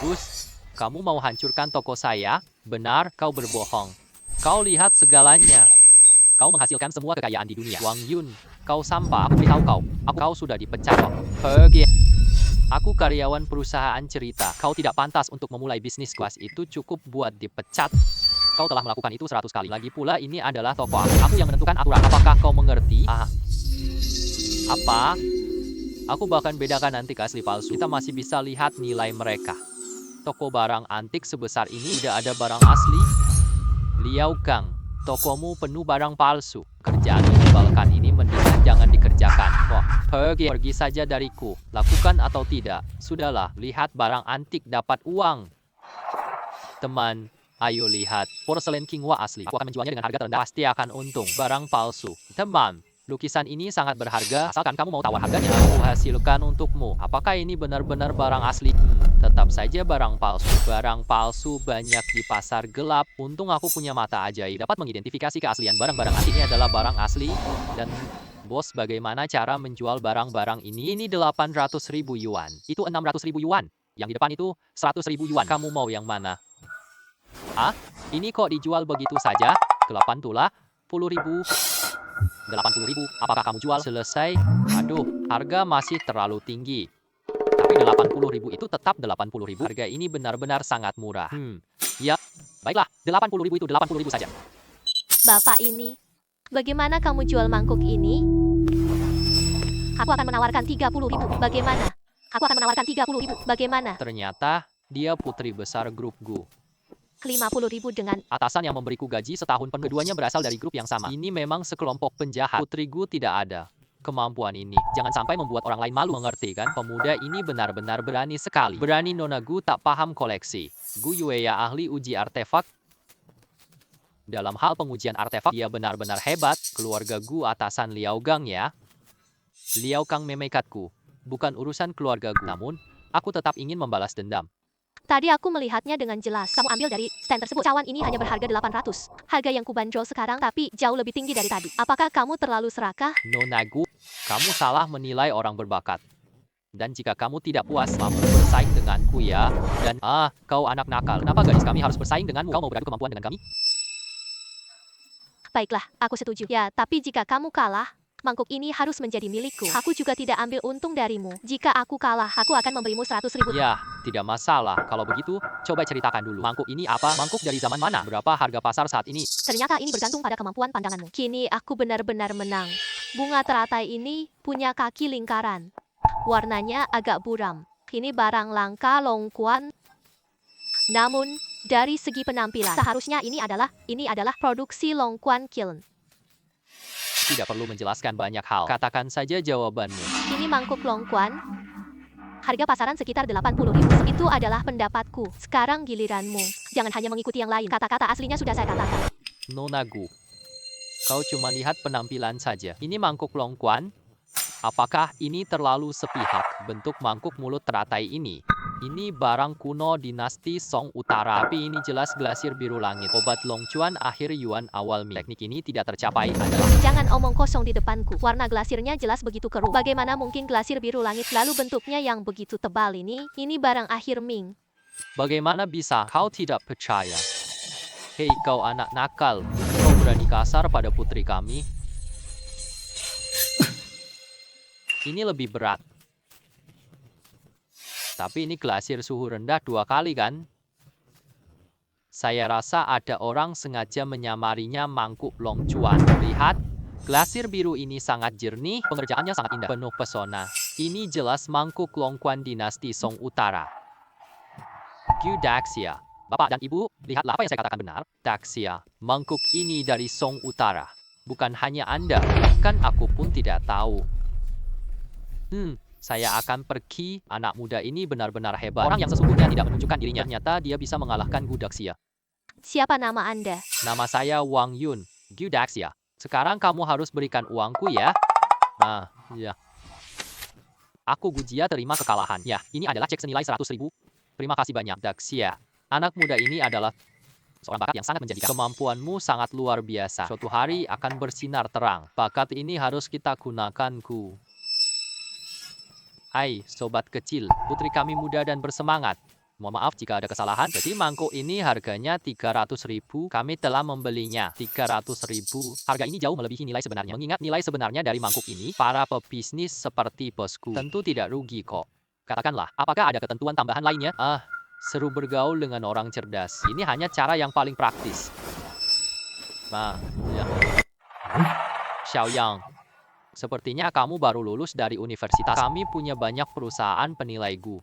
Bagus. Kamu mau hancurkan toko saya? Benar, kau berbohong. Kau lihat segalanya. Kau menghasilkan semua kekayaan di dunia. Wang Yun, kau sampah. Aku beritahu kau. Kau sudah dipecat. Pergi. Aku karyawan perusahaan cerita. Kau tidak pantas untuk memulai bisnis kelas itu cukup buat dipecat. Kau telah melakukan itu 100 kali. Lagi pula ini adalah toko aku. Aku yang menentukan aturan. Apakah kau mengerti? Apa? Aku bahkan bedakan antik asli palsu. Kita masih bisa lihat nilai mereka. Toko barang antik sebesar ini tidak ada barang asli. Liao Gang, tokomu penuh barang palsu. Kerjaan menyebalkan ini mendingan jangan dikerjakan. Wah, pergi saja dariku. Lakukan atau tidak. Sudahlah, lihat barang antik dapat uang. Teman, ayo lihat. Porselen Qinghua asli. Aku akan menjualnya dengan harga terendah. Pasti akan untung. Barang palsu. Teman, lukisan ini sangat berharga, asalkan kamu mau tawar harganya. Aku hasilkan untukmu. Apakah ini benar-benar barang asli? Tetap saja barang palsu. Barang palsu banyak di pasar gelap. Untung aku punya mata ajaib. Dapat mengidentifikasi keaslian barang-barang antik. Ini adalah barang asli. Dan bos, bagaimana cara menjual barang-barang ini? Ini 800.000 yuan. Itu 600.000 yuan. Yang di depan itu 100.000 yuan. Kamu mau yang mana? Ini kok dijual begitu saja? Ke-8 tulah, 10.000. 80.000, apakah kamu jual? Selesai. Aduh, harga masih terlalu tinggi. Tapi 80.000 itu tetap 80.000. Harga ini benar-benar sangat murah. Ya, baiklah, 80.000 itu 80.000 saja. Bapak ini, bagaimana kamu jual mangkuk ini? Aku akan menawarkan 30.000. Bagaimana? Aku akan menawarkan 30.000. Bagaimana? Ternyata, dia putri besar grup Gu. 50.000 dengan Atasan yang memberiku gaji setahun penuh. Keduanya berasal dari grup yang sama. Ini memang sekelompok penjahat. Putri Gu tidak ada kemampuan ini. Jangan sampai membuat orang lain malu, mengerti kan? Pemuda ini benar-benar berani sekali. Berani Nona Gu tak paham koleksi. Gu Yueya ahli uji artefak. Dalam hal pengujian artefak, dia benar-benar hebat. Keluarga Gu atasan Liao Gang ya. Liao Gang memekatku. Bukan urusan keluarga Gu. Namun, aku tetap ingin membalas dendam. Tadi aku melihatnya dengan jelas. Kamu ambil dari stand tersebut. Cawan ini hanya berharga 800. Harga yang kubanderol sekarang tapi jauh lebih tinggi dari tadi. Apakah kamu terlalu serakah? Nona Gu, kamu salah menilai orang berbakat. Dan jika kamu tidak puas, mampu bersaing denganku ya. Dan kau anak nakal. Kenapa gadis kami harus bersaing denganmu? Kau mau beradu kemampuan dengan kami? Baiklah, aku setuju. Ya, tapi jika kamu kalah, mangkuk ini harus menjadi milikku. Aku juga tidak ambil untung darimu. Jika aku kalah, aku akan memberimu 100.000. Ya, tidak masalah. Kalau begitu, coba ceritakan dulu. Mangkuk ini apa? Mangkuk dari zaman mana? Berapa harga pasar saat ini? Ternyata ini bergantung pada kemampuan pandanganmu. Kini aku benar-benar menang. Bunga teratai ini punya kaki lingkaran. Warnanya agak buram. Ini barang langka Longquan. Namun, dari segi penampilan, seharusnya ini adalah produksi Longquan Kiln. Tidak perlu menjelaskan banyak hal. Katakan saja jawabanmu. Ini mangkuk Longquan. Harga pasaran sekitar 80.000. Itu adalah pendapatku. Sekarang giliranmu. Jangan hanya mengikuti yang lain. Kata-kata aslinya sudah saya katakan. Nona Gu, kau cuma lihat penampilan saja. Ini mangkuk Longquan? Apakah ini terlalu sepihak? Bentuk mangkuk mulut teratai ini. Ini barang kuno dinasti Song Utara. Tapi ini jelas glasir biru langit. Obat Longquan akhir Yuan awal Ming. Teknik ini tidak tercapai adalah... Jangan omong kosong di depanku. Warna glasirnya jelas begitu keruh. Bagaimana mungkin glasir biru langit lalu bentuknya yang begitu tebal ini? Ini barang akhir Ming. Bagaimana bisa kau tidak percaya? Hei kau anak nakal. Kau berani kasar pada putri kami? Ini lebih berat. Tapi ini glasir suhu rendah 2 kali kan? Saya rasa ada orang sengaja menyamarinya mangkuk Longquan. Lihat, glasir biru ini sangat jernih, pengerjaannya sangat indah, penuh pesona. Ini jelas mangkuk Longquan dinasti Song Utara. Gu Daxia, Bapak dan Ibu, lihatlah apa yang saya katakan benar. Daxia, mangkuk ini dari Song Utara. Bukan hanya Anda, kan aku pun tidak tahu. Saya akan pergi. Anak muda ini benar-benar hebat. Orang yang sesungguhnya tidak menunjukkan dirinya. Ternyata dia bisa mengalahkan Gu Daxia. Siapa nama Anda? Nama saya Wang Yun, Gu Daxia. Sekarang kamu harus berikan uangku ya. Ya. Aku Gujia terima kekalahan. Ya, ini adalah cek senilai 100.000. Terima kasih banyak, Daxia. Anak muda ini adalah seorang bakat yang sangat menjanjikan. Kemampuanmu sangat luar biasa. Suatu hari akan bersinar terang. Bakat ini harus kita gunakan, Gu. Hai, sobat kecil, putri kami muda dan bersemangat. Mohon maaf jika ada kesalahan. Jadi mangkuk ini harganya 300.000. Kami telah membelinya 300.000. Harga ini jauh melebihi nilai sebenarnya. Mengingat nilai sebenarnya dari mangkuk ini, para pebisnis seperti bosku tentu tidak rugi kok. Katakanlah, apakah ada ketentuan tambahan lainnya? Seru bergaul dengan orang cerdas. Ini hanya cara yang paling praktis. Ya. Xiaoyang, sepertinya kamu baru lulus dari universitas. Kami punya banyak perusahaan penilai Gu.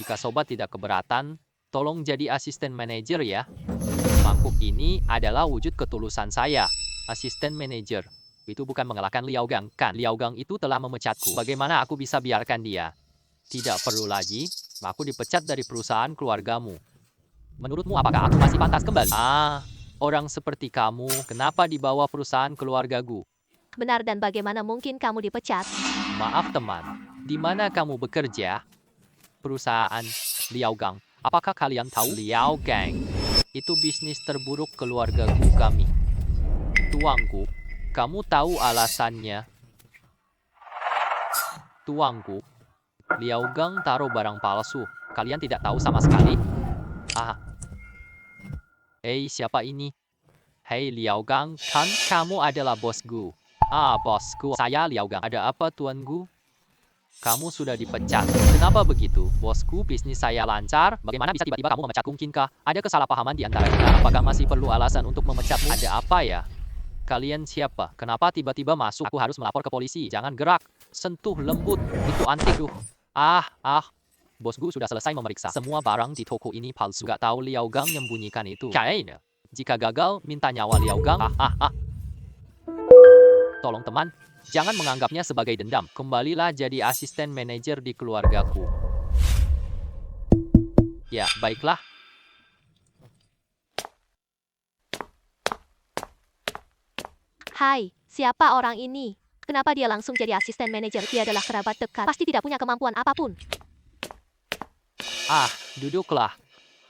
Jika sobat tidak keberatan, tolong jadi asisten manajer ya. Mangkuk ini adalah wujud ketulusan saya. Asisten manajer. Itu bukan mengalahkan Liao Gang, kan? Liao Gang itu telah memecatku. Bagaimana aku bisa biarkan dia? Tidak perlu lagi. Aku dipecat dari perusahaan keluargamu. Menurutmu apakah aku masih pantas kembali? Orang seperti kamu, kenapa dibawa perusahaan keluargaku? Benar, dan bagaimana mungkin kamu dipecat? Maaf teman, di mana kamu bekerja? Perusahaan Liao Gang. Apakah kalian tahu Liao Gang? Itu bisnis terburuk keluargaku kami. Tuanku, kamu tahu alasannya? Tuanku, Liao Gang taruh barang palsu. Kalian tidak tahu sama sekali? Siapa ini? Hei Liao Gang, kan kamu adalah bosku. Bosku, saya Liao Gang. Ada apa tuanku? Kamu sudah dipecat. Kenapa begitu? Bosku, bisnis saya lancar. Bagaimana bisa tiba-tiba kamu memecat? Mungkinkah ada kesalahpahaman di antara kita? Apakah masih perlu alasan untuk memecatmu? Ada apa ya? Kalian siapa? Kenapa tiba-tiba masuk? Aku harus melapor ke polisi. Jangan gerak. Sentuh lembut. Itu antik. Bosku sudah selesai memeriksa. Semua barang di toko ini palsu. Gak tahu Liao Gang menyembunyikan itu. Kayaknya. Jika gagal, minta nyawa Liao Gang. Tolong teman, jangan menganggapnya sebagai dendam. Kembalilah jadi asisten manajer di keluargaku. Ya, baiklah. Hai, siapa orang ini? Kenapa dia langsung jadi asisten manajer? Dia adalah kerabat dekat. Pasti tidak punya kemampuan apapun. Duduklah.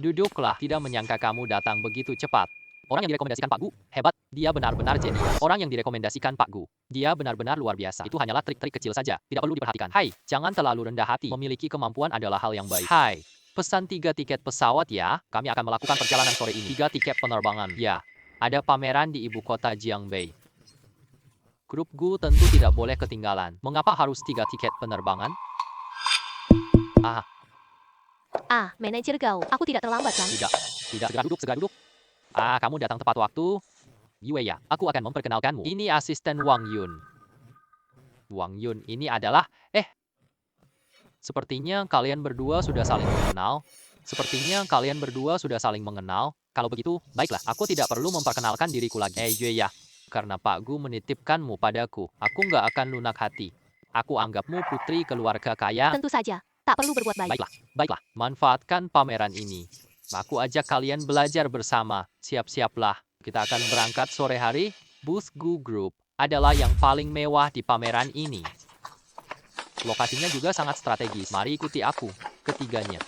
Duduklah. Tidak menyangka kamu datang begitu cepat. Orang yang direkomendasikan Pak Gu, hebat. Dia benar-benar jenius. Orang yang direkomendasikan Pak Gu, dia benar-benar luar biasa. Itu hanyalah trik-trik kecil saja. Tidak perlu diperhatikan. Hai, jangan terlalu rendah hati. Memiliki kemampuan adalah hal yang baik. Hai, pesan 3 tiket pesawat ya. Kami akan melakukan perjalanan sore ini. 3 tiket penerbangan. Ya, ada pameran di ibu kota Jiangbei. Grup Gu tentu tidak boleh ketinggalan. Mengapa harus 3 tiket penerbangan? Manajer Gao, aku tidak terlambat kan? Tidak. Segera duduk. Kamu datang tepat waktu. Yue ya, aku akan memperkenalkanmu. Ini asisten Wang Yun. Wang Yun ini adalah, sepertinya kalian berdua sudah saling mengenal. Kalau begitu, baiklah, aku tidak perlu memperkenalkan diriku lagi. Yue ya, karena Pak Gu menitipkanmu padaku, aku nggak akan lunak hati. Aku anggapmu putri keluarga kaya. Tentu saja, tak perlu berbuat baik. Baiklah, manfaatkan pameran ini. Aku ajak kalian belajar bersama. Siap-siaplah. Kita akan berangkat sore hari. Booth Gu Group adalah yang paling mewah di pameran ini. Lokasinya juga sangat strategis. Mari ikuti aku. Ketiganya.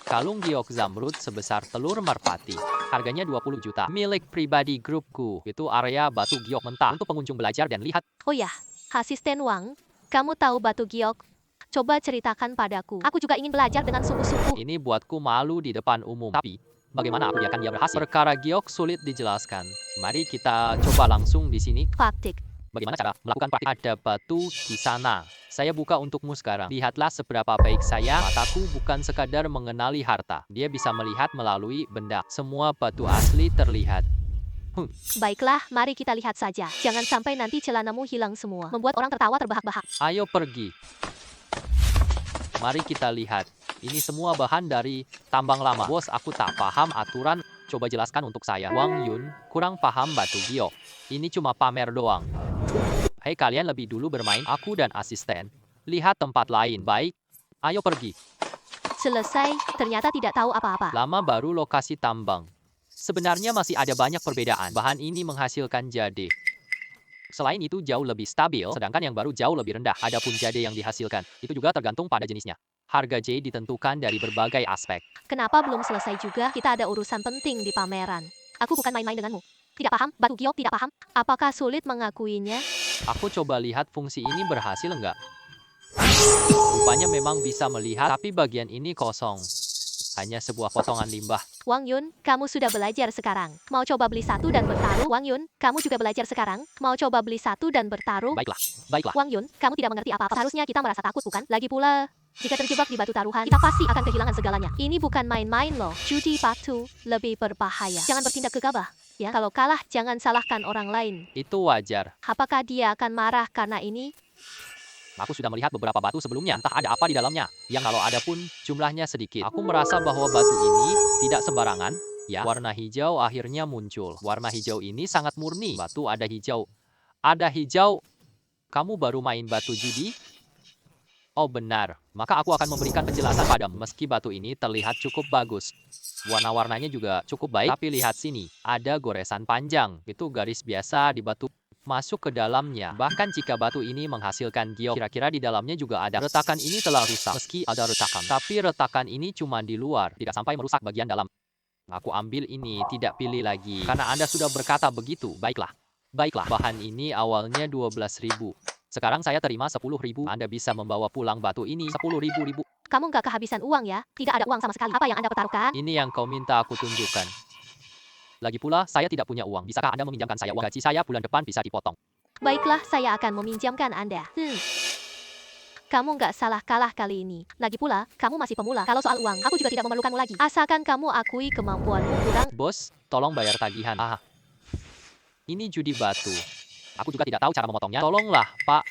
Kalung giok zamrud sebesar telur merpati. Harganya 20 juta. Milik pribadi Grup Gu. Itu area batu giok mentah untuk pengunjung belajar dan lihat. Oh ya, asisten Wang, kamu tahu batu giok? Coba ceritakan padaku. Aku juga ingin belajar dengan sungguh-sungguh. Ini buatku malu di depan umum. Tapi, bagaimana aku biarkan dia berhasil? Perkara giok sulit dijelaskan. Mari kita coba langsung di sini. Praktik. Bagaimana cara melakukan praktik? Ada batu di sana. Saya buka untukmu sekarang. Lihatlah seberapa baik saya. Mataku bukan sekadar mengenali harta. Dia bisa melihat melalui benda. Semua batu asli terlihat. Baiklah, mari kita lihat saja. Jangan sampai nanti celanamu hilang semua. Membuat orang tertawa terbahak-bahak. Ayo pergi. Mari kita lihat. Ini semua bahan dari tambang lama. Bos, aku tak paham aturan. Coba jelaskan untuk saya. Wang Yun, kurang paham batu giok. Ini cuma pamer doang. Hei, kalian lebih dulu bermain. Aku dan asisten. Lihat tempat lain. Baik. Ayo pergi. Selesai, ternyata tidak tahu apa-apa. Lama baru lokasi tambang. Sebenarnya masih ada banyak perbedaan. Bahan ini menghasilkan jade. Selain itu jauh lebih stabil, sedangkan yang baru jauh lebih rendah. Adapun jade yang dihasilkan, itu juga tergantung pada jenisnya. Harga jade ditentukan dari berbagai aspek. Kenapa belum selesai juga? Kita ada urusan penting di pameran. Aku bukan main-main denganmu. Tidak paham? Batu giok tidak paham? Apakah sulit mengakuinya? Aku coba lihat fungsi ini berhasil enggak. Rupanya memang bisa melihat, tapi bagian ini kosong. hanya sebuah potongan limbah. Wang Yun, kamu sudah belajar sekarang. Mau coba beli satu dan bertaruh? Wang Yun, kamu juga belajar sekarang. Mau coba beli satu dan bertaruh? Baiklah, baiklah. Wang Yun, kamu tidak mengerti apa-apa. Seharusnya kita merasa takut, bukan? Lagi pula, jika terjebak di batu taruhan, kita pasti akan kehilangan segalanya. Ini bukan main-main loh. Judi batu lebih berbahaya. Jangan bertindak gegabah. Ya, kalau kalah, jangan salahkan orang lain. Itu wajar. Apakah dia akan marah karena ini? Aku sudah melihat beberapa batu sebelumnya, entah ada apa di dalamnya. Yang kalau ada pun, jumlahnya sedikit. Aku merasa bahwa batu ini tidak sembarangan. Ya, warna hijau akhirnya muncul. Warna hijau ini sangat murni. Batu ada hijau. Ada hijau. Kamu baru main batu judi? Oh benar, maka aku akan memberikan penjelasan padamu. Meski batu ini terlihat cukup bagus, warna-warnanya juga cukup baik, tapi lihat sini, ada goresan panjang. Itu garis biasa di batu. Masuk ke dalamnya. Bahkan jika batu ini menghasilkan giok, kira-kira di dalamnya juga ada. Retakan ini telah rusak, meski ada retakan. Tapi retakan ini cuma di luar, tidak sampai merusak bagian dalam. Aku ambil ini, tidak pilih lagi. Karena Anda sudah berkata begitu. Baiklah. Baiklah, bahan ini awalnya 12.000. Sekarang saya terima 10.000. Anda bisa membawa pulang batu ini 10.000. Kamu nggak kehabisan uang ya? Tidak ada uang sama sekali. Apa yang Anda pertaruhkan? Ini yang kau minta aku tunjukkan. Lagi pula, saya tidak punya uang. Bisakah Anda meminjamkan saya uang? Gaji saya bulan depan bisa dipotong. Baiklah, saya akan meminjamkan Anda. Kamu nggak salah kalah kali ini. Lagi pula, kamu masih pemula. Kalau soal uang, aku juga tidak memerlukanmu lagi. Asalkan kamu akui kemampuanmu kurang. Bos, tolong bayar tagihan. Ini judi batu. Aku juga tidak tahu cara memotongnya. Tolonglah, Pak.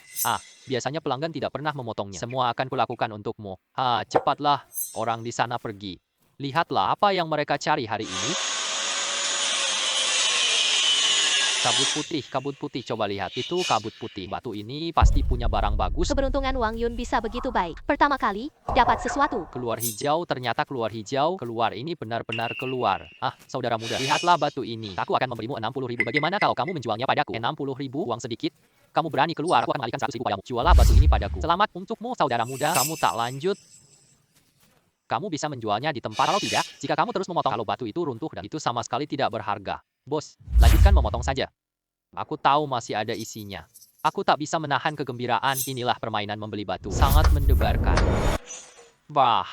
Biasanya pelanggan tidak pernah memotongnya. Semua akan kulakukan untukmu. Cepatlah. Orang di sana pergi. Lihatlah apa yang mereka cari hari ini. Kabut putih, coba lihat. Itu kabut putih. Batu ini pasti punya barang bagus. Keberuntungan Wang Yun bisa begitu baik. Pertama kali, dapat sesuatu. Keluar hijau, ternyata keluar hijau. Keluar ini benar-benar keluar. Saudara muda, lihatlah batu ini. Aku akan memberimu 60.000. Bagaimana kalau kamu menjualnya padaku? 60.000, uang sedikit. Kamu berani keluar, aku akan alihkan 100.000 padamu. Jualah batu ini padaku. Selamat untukmu, saudara muda. Kamu tak lanjut. Kamu bisa menjualnya di tempat. Kalau tidak, jika kamu terus memotong, kalau batu itu runtuh dan itu sama sekali tidak berharga. Bos, lanjutkan memotong saja. Aku tahu masih ada isinya. Aku tak bisa menahan kegembiraan. Inilah permainan membeli batu. Sangat mendebarkan. Wah.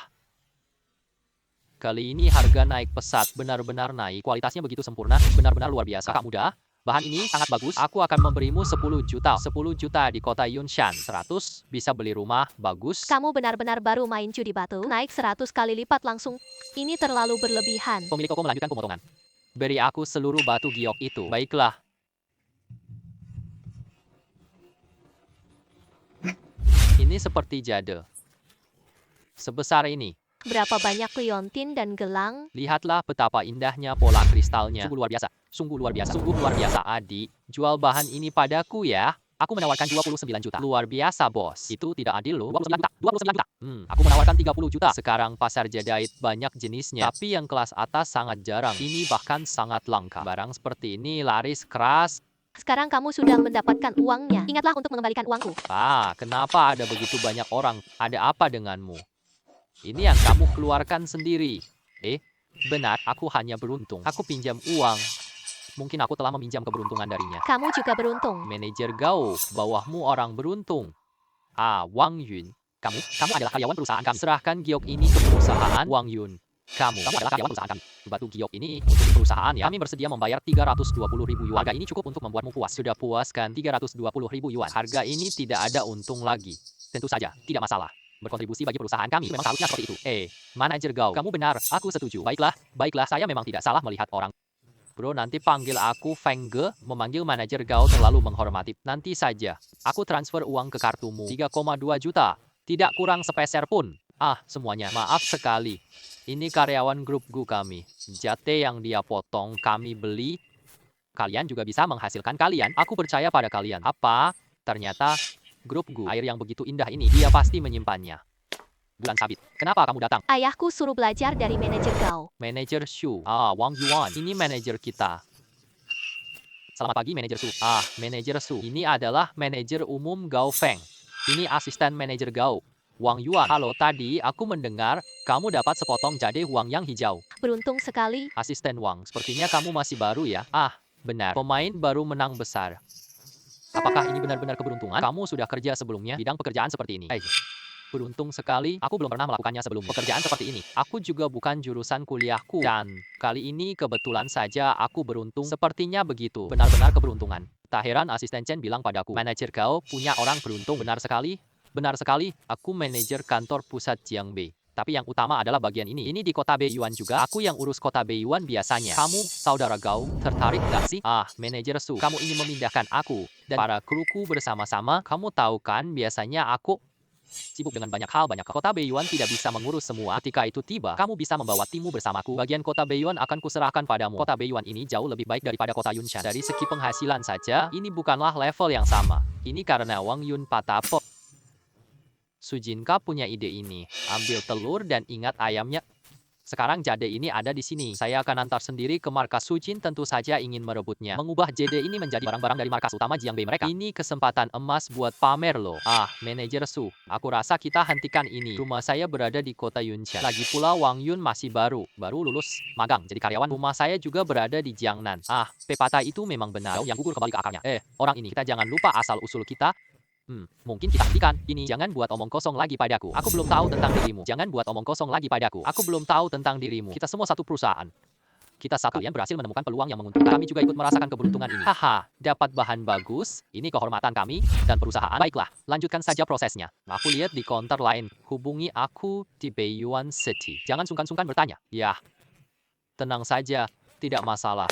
Kali ini harga naik pesat. Benar-benar naik. Kualitasnya begitu sempurna. Benar-benar luar biasa. Kakak muda, bahan ini sangat bagus. Aku akan memberimu 10 juta. 10 juta di kota Yunshan. 100 bisa beli rumah. Bagus. Kamu benar-benar baru main judi batu. Naik 100 kali lipat langsung. Ini terlalu berlebihan. Pemilik toko melanjutkan pemotongan. Beri aku seluruh batu giok itu. Baiklah. Ini seperti jade. Sebesar ini. Berapa banyak liontin dan gelang? Lihatlah betapa indahnya pola kristalnya. Sungguh luar biasa. Sungguh luar biasa. Sungguh luar biasa. Adik, jual bahan ini padaku ya. Aku menawarkan 29 juta. Luar biasa, bos. Itu tidak adil loh. 29 juta. 29 juta. Aku menawarkan 30 juta. Sekarang pasar jadait banyak jenisnya. Tapi yang kelas atas sangat jarang. Ini bahkan sangat langka. Barang seperti ini laris keras. Sekarang kamu sudah mendapatkan uangnya. Ingatlah untuk mengembalikan uangku. Kenapa ada begitu banyak orang? Ada apa denganmu? Ini yang kamu keluarkan sendiri. Benar, aku hanya beruntung. Aku pinjam uang. Mungkin aku telah meminjam keberuntungan darinya. Kamu juga beruntung. Manajer Gao, bawahmu orang beruntung. Wang Yun. Kamu adalah karyawan perusahaan kami. Serahkan giok ini ke perusahaan Wang Yun. Kamu adalah karyawan perusahaan kami. Batu giok ini untuk perusahaan ya. Kami bersedia membayar 320.000 yuan. Harga ini cukup untuk membuatmu puas. Sudah puaskan 320.000 yuan. Harga ini tidak ada untung lagi. Tentu saja, tidak masalah. Berkontribusi bagi perusahaan kami memang seharusnya seperti itu. Manajer Gao, kamu benar. Aku setuju. Baiklah, saya memang tidak salah melihat orang. Bro, nanti panggil aku Feng Ge. Memanggil manajer Gao terlalu menghormati. Nanti saja. Aku transfer uang ke kartumu. 3,2 juta. Tidak kurang sepeser pun. Semuanya. Maaf sekali. Ini karyawan grup Gu kami. Jate yang dia potong kami beli. Kalian juga bisa menghasilkan kalian. Aku percaya pada kalian. Apa? Ternyata grup Gu air yang begitu indah ini. Dia pasti menyimpannya. Bulan sabit. Kenapa kamu datang? Ayahku suruh belajar dari manajer Gao. Manajer Shu. Wang Yuan. Ini manajer kita. Selamat pagi, manajer Su. Manajer Su. Ini adalah manajer umum Gao Feng. Ini asisten manajer Gao. Wang Yuan. Halo, tadi aku mendengar kamu dapat sepotong jade Huang yang hijau. Beruntung sekali. Asisten Wang, sepertinya kamu masih baru ya? Benar. Pemain baru menang besar. Apakah ini benar-benar keberuntungan? Kamu sudah kerja sebelumnya bidang pekerjaan seperti ini. Beruntung sekali, aku belum pernah melakukannya sebelum pekerjaan seperti ini. Aku juga bukan jurusan kuliahku. Dan kali ini kebetulan saja aku beruntung. Sepertinya begitu. Benar-benar keberuntungan. Tak heran asisten Chen bilang padaku, manajer kau punya orang beruntung. Benar sekali. Benar sekali, aku manajer kantor pusat Jiangbei. Tapi yang utama adalah bagian ini. Ini di kota Beiyuan juga. Aku yang urus kota Beiyuan biasanya. Kamu, saudara Gao, tertarik gak sih? Manajer Su, kamu ingin memindahkan aku dan para kruku bersama-sama. Kamu tahu kan, biasanya aku sibuk dengan banyak hal. Kota Beiyuan tidak bisa mengurus semua. Ketika itu tiba, kamu bisa membawa timmu bersamaku. Bagian kota Beiyuan akan kuserahkan padamu. Kota Beiyuan ini jauh lebih baik daripada kota Yunshan. Dari segi penghasilan saja, ini bukanlah level yang sama. Ini karena Wang Yun patah. Sujinka punya ide ini. Ambil telur dan ingat ayamnya. Sekarang jade ini ada di sini. Saya akan antar sendiri ke markas Sujin, tentu saja ingin merebutnya. Mengubah jade ini menjadi barang-barang dari markas utama Jiangbei mereka. Ini kesempatan emas buat pamer loh. Manajer Su, aku rasa kita hentikan ini. Rumah saya berada di kota Yunshan. Lagi pula Wang Yun masih baru lulus magang jadi karyawan. Rumah saya juga berada di Jiangnan. Pepatah itu memang benar. Yang gugur kembali ke akarnya. Orang ini kita jangan lupa asal usul kita. Mungkin kita hentikan. Ini jangan buat omong kosong lagi padaku. Aku belum tahu tentang dirimu. Jangan buat omong kosong lagi padaku. Aku belum tahu tentang dirimu. Kita semua satu perusahaan. Kita satu yang berhasil menemukan peluang yang menguntungkan. Kami juga ikut merasakan keberuntungan ini. Dapat bahan bagus. Ini kehormatan kami dan perusahaan. Baiklah, lanjutkan saja prosesnya. Aku lihat di counter lain. Hubungi aku di Beiyuan City. Jangan sungkan-sungkan bertanya. Ya, tenang saja. Tidak masalah.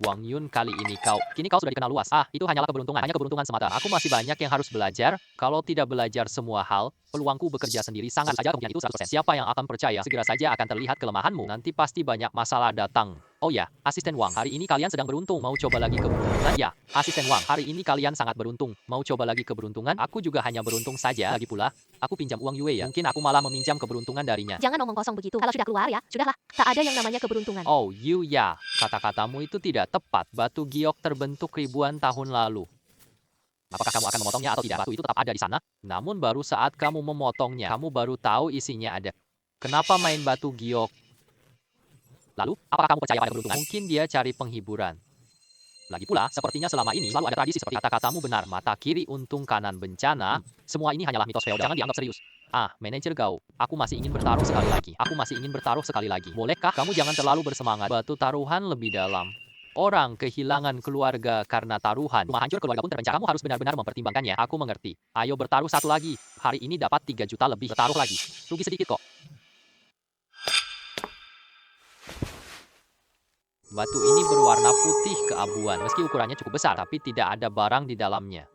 Wang Yun, kali ini kini kau sudah dikenal luas. Itu hanyalah keberuntungan. Hanya keberuntungan semata. Aku masih banyak yang harus belajar. Kalau tidak belajar semua hal, peluangku bekerja sendiri sangat saja kemungkinan itu 100%. Siapa yang akan percaya? Segera saja akan terlihat kelemahanmu. Nanti pasti banyak masalah datang. Oh ya, asisten Wang, hari ini kalian sedang beruntung. Mau coba lagi keberuntungan? Ya, asisten Wang, hari ini kalian sangat beruntung. Mau coba lagi keberuntungan? Aku juga hanya beruntung saja. Lagi pula, aku pinjam uang Yue ya. Mungkin aku malah meminjam keberuntungan darinya. Jangan omong kosong begitu. Kalau sudah keluar ya, sudahlah. Tak ada yang namanya keberuntungan. Oh, Yu ya. Kata-katamu itu tidak tepat. Batu giok terbentuk ribuan tahun lalu. Apakah kamu akan memotongnya atau tidak? Batu itu tetap ada di sana. Namun baru saat kamu memotongnya, kamu baru tahu isinya ada. Kenapa main batu giok? Lalu, apakah kamu percaya pada keberuntungan? Mungkin dia cari penghiburan. Lagi pula, sepertinya selama ini selalu ada tradisi seperti kata-katamu benar. Mata kiri untung, kanan bencana. Semua ini hanyalah mitos feodal. Jangan dianggap serius. Manajer Gao, aku masih ingin bertaruh sekali lagi. Aku masih ingin bertaruh sekali lagi. Bolehkah kamu jangan terlalu bersemangat? Batu taruhan lebih dalam. Orang kehilangan keluarga karena taruhan. Rumah hancur, keluarga pun terpencar. Kamu harus benar-benar mempertimbangkannya. Aku mengerti. Ayo bertaruh satu lagi. Hari ini dapat 3 juta lebih. Bertaruh lagi. Rugi sedikit kok. Batu ini berwarna putih keabuan. Meski ukurannya cukup besar, tapi tidak ada barang di dalamnya.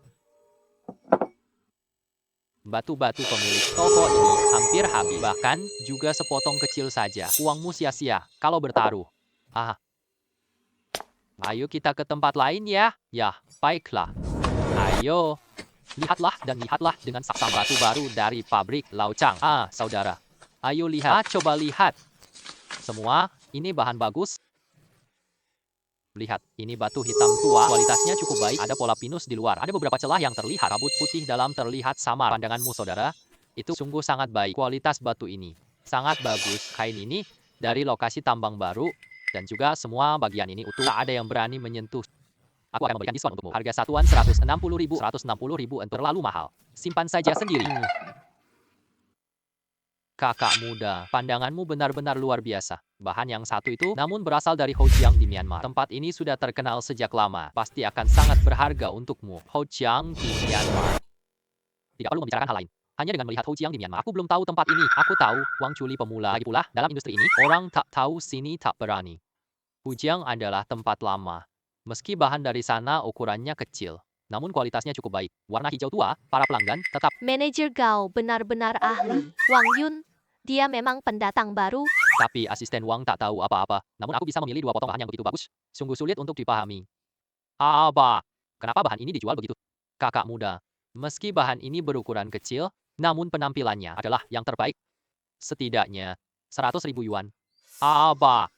Batu-batu pemilik toko ini hampir habis. Bahkan juga sepotong kecil saja. Uangmu sia-sia kalau bertaruh. Ayo kita ke tempat lain ya. Ya, baiklah. Ayo. Lihatlah dan lihatlah dengan saksang batu baru dari pabrik Lauchang. Saudara. Ayo lihat. Coba lihat. Semua, ini bahan bagus. Lihat, ini batu hitam tua, kualitasnya cukup baik, ada pola pinus di luar, ada beberapa celah yang terlihat, kabut putih dalam terlihat samar. Pandanganmu saudara, itu sungguh sangat baik. Kualitas batu ini sangat bagus. Kain ini dari lokasi tambang baru, dan juga semua bagian ini utuh, tak ada yang berani menyentuh. Aku akan memberikan diskon untukmu. Harga satuan 160.000, 160.000 terlalu mahal. Simpan saja sendiri. Kakak muda, pandanganmu benar-benar luar biasa. Bahan yang satu itu namun berasal dari Hojiang di Myanmar. Tempat ini sudah terkenal sejak lama. Pasti akan sangat berharga untukmu. Hojiang di Myanmar. Tidak perlu membicarakan hal lain. Hanya dengan melihat Hojiang di Myanmar. Aku belum tahu tempat ini. Aku tahu, Wang Culi pemula. Lagi pula, dalam industri ini, orang tak tahu sini tak berani. Hojiang adalah tempat lama. Meski bahan dari sana ukurannya kecil, namun kualitasnya cukup baik. Warna hijau tua, para pelanggan tetap. Manajer Gao benar-benar ahli. Wang Yun, dia memang pendatang baru. Tapi asisten Wang tak tahu apa-apa. Namun aku bisa memilih 2 potong bahan yang begitu bagus. Sungguh sulit untuk dipahami. Kenapa bahan ini dijual begitu? Kakak muda, meski bahan ini berukuran kecil, namun penampilannya adalah yang terbaik. Setidaknya 100.000 yuan. Bagaimana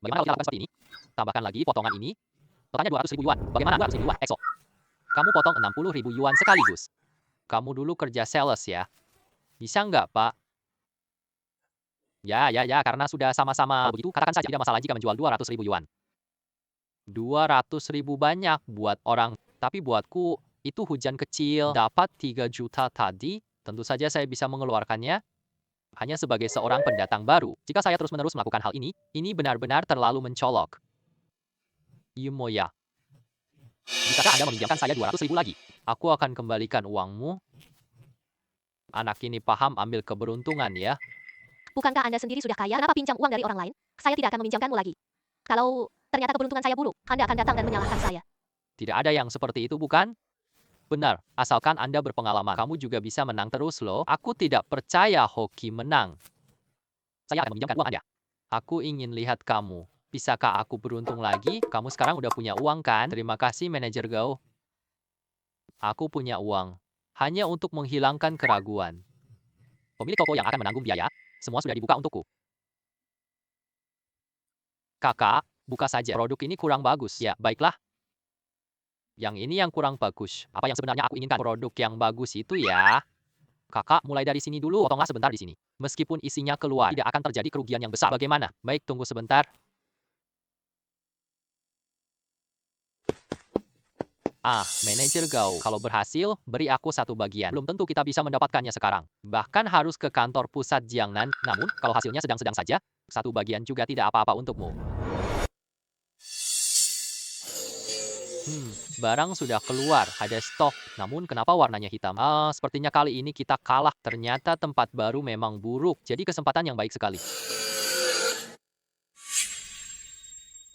kalau kita lakukan seperti ini? Tambahkan lagi potongan ini. Totalnya 200.000 yuan. Bagaimana 200.000 yuan? Exo. Kamu potong 60.000 yuan sekaligus. Kamu dulu kerja sales ya? Bisa nggak, Pak? Ya, karena sudah sama-sama begitu, katakan saja tidak masalah jika menjual 200.000 yuan. 200.000 banyak buat orang, tapi buatku itu hujan kecil. Dapat 3 juta tadi, Tentu saja saya bisa mengeluarkannya hanya sebagai seorang pendatang baru. Jika saya terus-menerus melakukan hal ini benar-benar terlalu mencolok. Yumoya, bisakah Anda meminjamkan saya 200.000 lagi? Aku akan kembalikan uangmu. Anak ini paham ambil keberuntungan ya. Bukankah Anda sendiri sudah kaya? Kenapa pinjam uang dari orang lain? Saya tidak akan meminjamkanmu lagi. Kalau ternyata keberuntungan saya buruk, Anda akan datang dan menyalahkan saya. Tidak ada yang seperti itu bukan? Benar, asalkan Anda berpengalaman, kamu juga bisa menang terus loh. Aku tidak percaya hoki menang. Saya akan meminjamkan uang Anda. Aku ingin lihat kamu. Bisakah aku beruntung lagi? Kamu sekarang udah punya uang kan? Terima kasih manajer Gao. Aku punya uang. Hanya untuk menghilangkan keraguan. Pemilik toko yang akan menanggung biaya, semua sudah dibuka untukku. Kakak, buka saja. Produk ini kurang bagus. Ya, baiklah. Yang ini yang kurang bagus. Apa yang sebenarnya aku inginkan? Produk yang bagus itu ya. Kakak, mulai dari sini dulu. Potonglah sebentar di sini. Meskipun isinya keluar, tidak akan terjadi kerugian yang besar. Bagaimana? Baik, tunggu sebentar. Manajer Gao, kalau berhasil, beri aku satu bagian. Belum tentu kita bisa mendapatkannya sekarang. Bahkan harus ke kantor pusat Jiangnan. Namun, kalau hasilnya sedang-sedang saja, satu bagian juga tidak apa-apa untukmu. Barang sudah keluar, ada stok. Namun kenapa warnanya hitam? Sepertinya kali ini kita kalah. Ternyata tempat baru memang buruk. Jadi kesempatan yang baik sekali.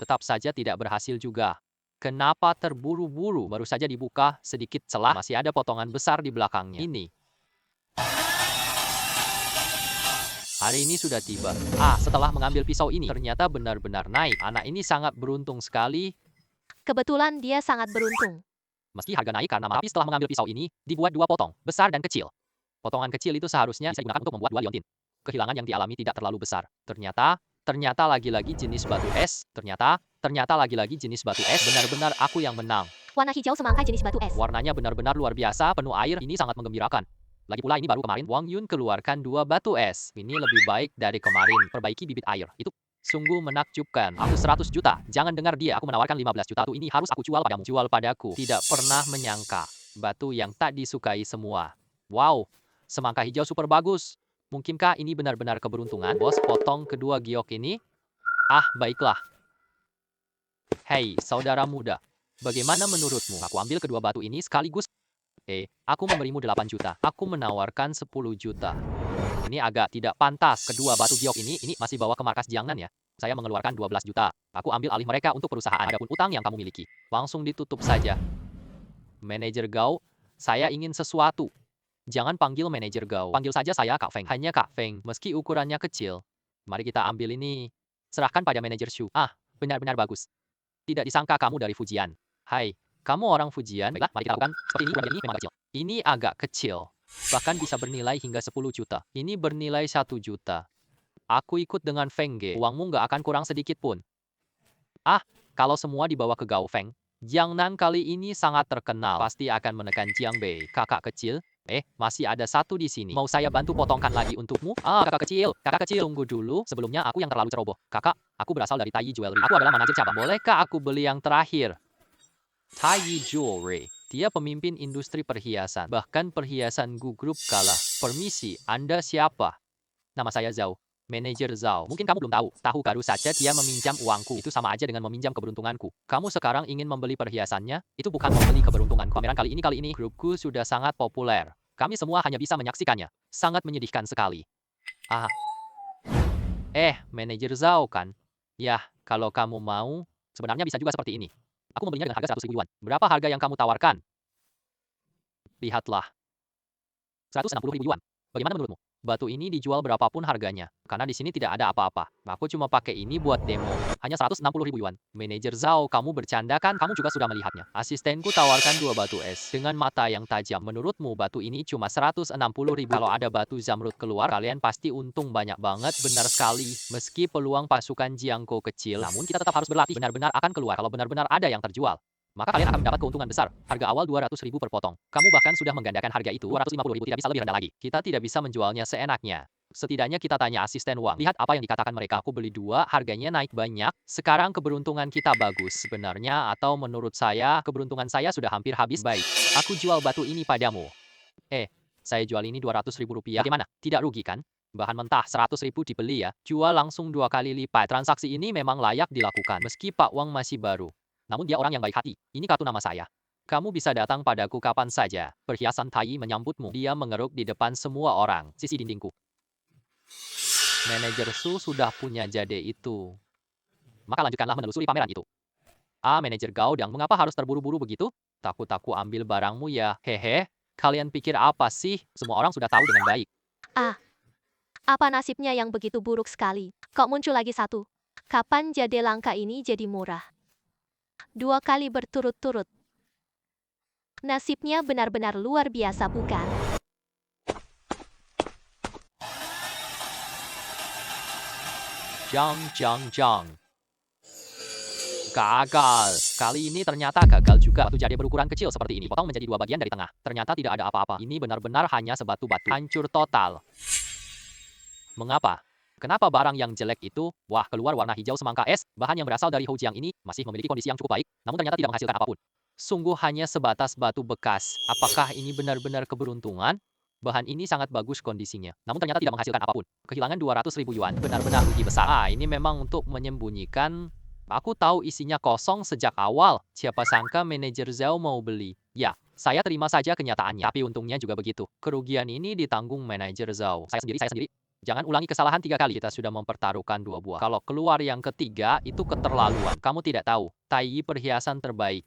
Tetap saja tidak berhasil juga. Kenapa terburu-buru? Baru saja dibuka sedikit celah. Masih ada potongan besar di belakangnya. Ini. Hari ini sudah tiba. Setelah mengambil pisau ini, ternyata benar-benar naik. Anak ini sangat beruntung sekali. Kebetulan dia sangat beruntung. Meski harga naik karena tapi setelah mengambil pisau ini, dibuat dua potong, besar dan kecil. Potongan kecil itu seharusnya bisa digunakan untuk membuat dua liontin. Kehilangan yang dialami tidak terlalu besar. Ternyata lagi-lagi jenis batu es. Ternyata lagi-lagi jenis batu es. Benar-benar aku yang menang. Warna hijau semangka jenis batu es. Warnanya benar-benar luar biasa, penuh air. Ini sangat menggembirakan. Lagi pula ini baru kemarin Wang Yun keluarkan dua batu es. Ini lebih baik dari kemarin. Perbaiki bibit air. Itu sungguh menakjubkan. Aku 100 juta. Jangan dengar dia. Aku menawarkan 15 juta. Tuh ini harus aku jual padamu. Jual padaku. Tidak pernah menyangka. Batu yang tak disukai semua. Wow. Semangka hijau super bagus. Mungkinkah ini benar-benar keberuntungan? Bos, potong kedua giok ini. Baiklah. Hei, saudara muda. Bagaimana menurutmu? Aku ambil kedua batu ini sekaligus. Aku memberimu 8 juta. Aku menawarkan 10 juta. Ini agak tidak pantas. Kedua batu giok ini masih bawa ke markas Jiangnan ya. Saya mengeluarkan 12 juta. Aku ambil alih mereka untuk perusahaan. Adapun utang yang kamu miliki, langsung ditutup saja. Manajer Gao, saya ingin sesuatu. Jangan panggil manajer Gao. Panggil saja saya Kak Feng. Hanya Kak Feng, meski ukurannya kecil. Mari kita ambil ini. Serahkan pada manajer Shu. Benar-benar bagus. Tidak disangka kamu dari Fujian. Hai, kamu orang Fujian. Baiklah, mari kita lakukan. Seperti ini, ukuran ini memang kecil. Ini agak kecil. Bahkan bisa bernilai hingga 10 juta. Ini bernilai 1 juta. Aku ikut dengan Feng Ge. Uangmu nggak akan kurang sedikit pun. Kalau semua dibawa ke Gao Feng, Jiangnan kali ini sangat terkenal. Pasti akan menekan Jiang Bei. Kakak kecil. Masih ada satu di sini. Mau saya bantu potongkan lagi untukmu? Kakak kecil. Tunggu dulu. Sebelumnya aku yang terlalu ceroboh. Kakak, aku berasal dari Taiyi Jewelry. Aku adalah manajer cabang. Bolehkah aku beli yang terakhir? Taiyi Jewelry. Dia pemimpin industri perhiasan. Bahkan perhiasan Gu Group kalah. Permisi, Anda siapa? Nama saya Zhao. Manajer Zhao. Mungkin kamu belum tahu. Tahu baru saja dia meminjam uangku. Itu sama aja dengan meminjam keberuntunganku. Kamu sekarang ingin membeli perhiasannya? Itu bukan membeli keberuntunganku. Pameran kali ini grupku sudah sangat populer. Kami semua hanya bisa menyaksikannya. Sangat menyedihkan sekali. Manajer Zhao kan? Ya, kalau kamu mau, sebenarnya bisa juga seperti ini. Aku membelinya dengan harga 100.000 yuan. Berapa harga yang kamu tawarkan? Lihatlah. 160.000 yuan. Bagaimana menurutmu? Batu ini dijual berapapun harganya. Karena di sini tidak ada apa-apa. Aku cuma pakai ini buat demo. Hanya 160.000 yuan. Manajer Zhao, kamu bercanda kan? Kamu juga sudah melihatnya. Asistenku tawarkan dua batu es. Dengan mata yang tajam. Menurutmu batu ini cuma 160.000. Kalau ada batu zamrud keluar, kalian pasti untung banyak banget. Benar sekali. Meski peluang pasukan Jiangko kecil, namun kita tetap harus berlatih. Benar-benar akan keluar kalau benar-benar ada yang terjual. Maka kalian akan mendapat keuntungan besar. Harga awal 200.000 per potong. Kamu bahkan sudah menggandakan harga itu. 250.000 tidak bisa lebih rendah lagi. Kita tidak bisa menjualnya seenaknya. Setidaknya kita tanya asisten Wang. Lihat apa yang dikatakan mereka. Aku beli dua, harganya naik banyak. Sekarang keberuntungan kita bagus. Sebenarnya atau menurut saya, keberuntungan saya sudah hampir habis. Baik, aku jual batu ini padamu. Saya jual ini 200.000 rupiah. Bagaimana? Tidak rugi kan? Bahan mentah 100.000 dibeli ya. Jual langsung 2 kali lipat. Transaksi ini memang layak dilakukan. Meski Pak Wang masih baru. Namun dia orang yang baik hati. Ini kartu nama saya. Kamu bisa datang padaku kapan saja. Perhiasan Tai menyambutmu. Dia mengeruk di depan semua orang. Sisi dindingku. Manajer Su sudah punya jade itu. Maka lanjutkanlah menelusuri pameran itu. Manajer Gaodang, mengapa harus terburu-buru begitu? Takut aku ambil barangmu ya. Hehe. Kalian pikir apa sih? Semua orang sudah tahu dengan baik. Apa nasibnya yang begitu buruk sekali? Kok muncul lagi satu? Kapan jade langka ini jadi murah? 2 kali berturut-turut. Nasibnya benar-benar luar biasa, bukan? Jang. Gagal. Kali ini ternyata gagal juga. Batu jade berukuran kecil seperti ini. Potong menjadi 2 bagian dari tengah. Ternyata tidak ada apa-apa. Ini benar-benar hanya sebatu-batu. Hancur total. Mengapa? Kenapa barang yang jelek itu, wah, keluar warna hijau semangka es, bahan yang berasal dari Houjiang ini, masih memiliki kondisi yang cukup baik, namun ternyata tidak menghasilkan apapun. Sungguh hanya sebatas batu bekas. Apakah ini benar-benar keberuntungan? Bahan ini sangat bagus kondisinya, namun ternyata tidak menghasilkan apapun. Kehilangan 200.000 yuan, benar-benar rugi besar. Ini memang untuk menyembunyikan. Aku tahu isinya kosong sejak awal. Siapa sangka manajer Zhao mau beli. Ya, saya terima saja kenyataannya. Tapi untungnya juga begitu. Kerugian ini ditanggung manajer Zhao. Saya sendiri. Jangan ulangi kesalahan 3 kali. Kita sudah mempertaruhkan 2 buah. Kalau keluar yang ketiga, itu keterlaluan. Kamu tidak tahu. Tai perhiasan terbaik.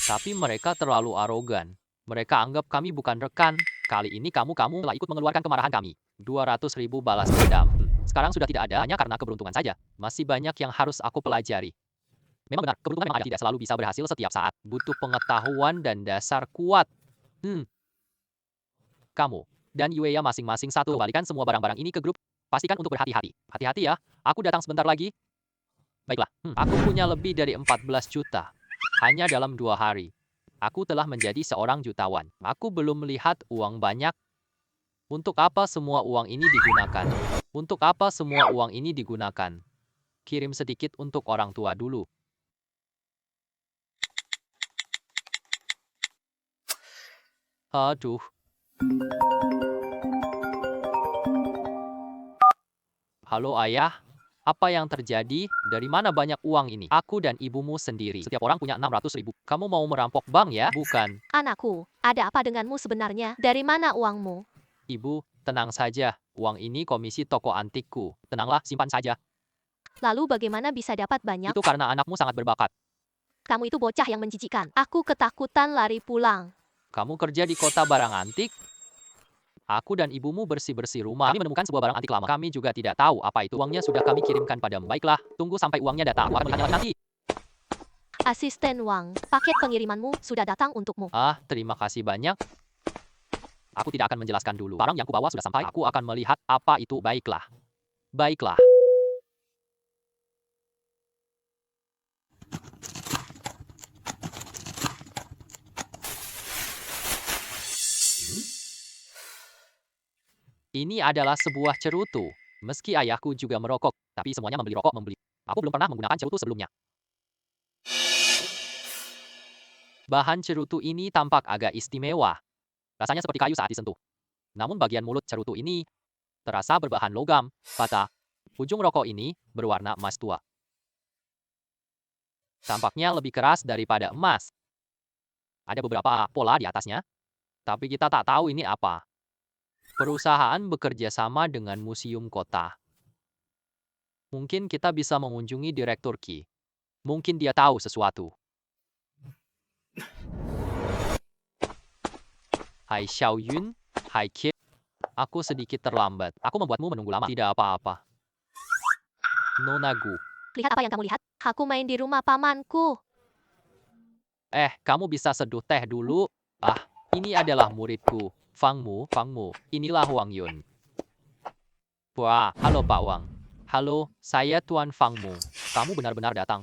Tapi mereka terlalu arogan. Mereka anggap kami bukan rekan. Kali ini kamu telah ikut mengeluarkan kemarahan kami. 200.000 balas dendam. Sekarang sudah tidak ada, hanya karena keberuntungan saja. Masih banyak yang harus aku pelajari. Memang benar, keberuntungan memang ada, tidak selalu bisa berhasil setiap saat. Butuh pengetahuan dan dasar kuat. Kamu dan Yueya masing-masing satu. Kembalikan semua barang-barang ini ke grup. Pastikan untuk berhati-hati. Hati-hati ya, aku datang sebentar lagi. Baiklah, aku punya lebih dari 14 juta. Hanya dalam 2 hari. Aku telah menjadi seorang jutawan. Aku belum melihat uang banyak. Untuk apa semua uang ini digunakan? Untuk apa semua uang ini digunakan? Kirim sedikit untuk orang tua dulu. Aduh. Halo ayah, apa yang terjadi? Dari mana banyak uang ini? Aku dan ibumu sendiri. Setiap orang punya 600.000. Kamu mau merampok bank ya? Bukan. Anakku, ada apa denganmu sebenarnya? Dari mana uangmu? Ibu, tenang saja. Uang ini komisi toko antikku. Tenanglah, simpan saja. Lalu bagaimana bisa dapat banyak? Itu karena anakmu sangat berbakat. Kamu itu bocah yang menjijikan. Aku ketakutan lari pulang. Kamu kerja di kota barang antik? Aku dan ibumu bersih-bersih rumah. Kami menemukan sebuah barang antik lama. Kami juga tidak tahu apa itu. Uangnya sudah kami kirimkan padamu. Baiklah, tunggu sampai uangnya datang. Aku akan melihatnya nanti. Asisten Wang, paket pengirimanmu sudah datang untukmu. Terima kasih banyak. Aku tidak akan menjelaskan dulu. Barang yang kubawa sudah sampai. Aku akan melihat apa itu. Baiklah. Ini adalah sebuah cerutu. Meski ayahku juga merokok, tapi semuanya membeli rokok. Aku belum pernah menggunakan cerutu sebelumnya. Bahan cerutu ini tampak agak istimewa. Rasanya seperti kayu saat disentuh. Namun bagian mulut cerutu ini terasa berbahan logam, bata. Ujung rokok ini berwarna emas tua. Tampaknya lebih keras daripada emas. Ada beberapa pola di atasnya, tapi kita tak tahu ini apa. Perusahaan bekerja sama dengan museum kota. Mungkin kita bisa mengunjungi Direktur Qi. Mungkin dia tahu sesuatu. Hai Xiaoyun, hai Kid. Aku sedikit terlambat. Aku membuatmu menunggu lama. Tidak apa-apa. Nonagu. Lihat apa yang kamu lihat? Aku main di rumah pamanku. Kamu bisa seduh teh dulu. Ini adalah muridku. Fangmu. Inilah Wang Yun. Wah, halo Pak Wang. Halo, saya Tuan Fangmu. Kamu benar-benar datang.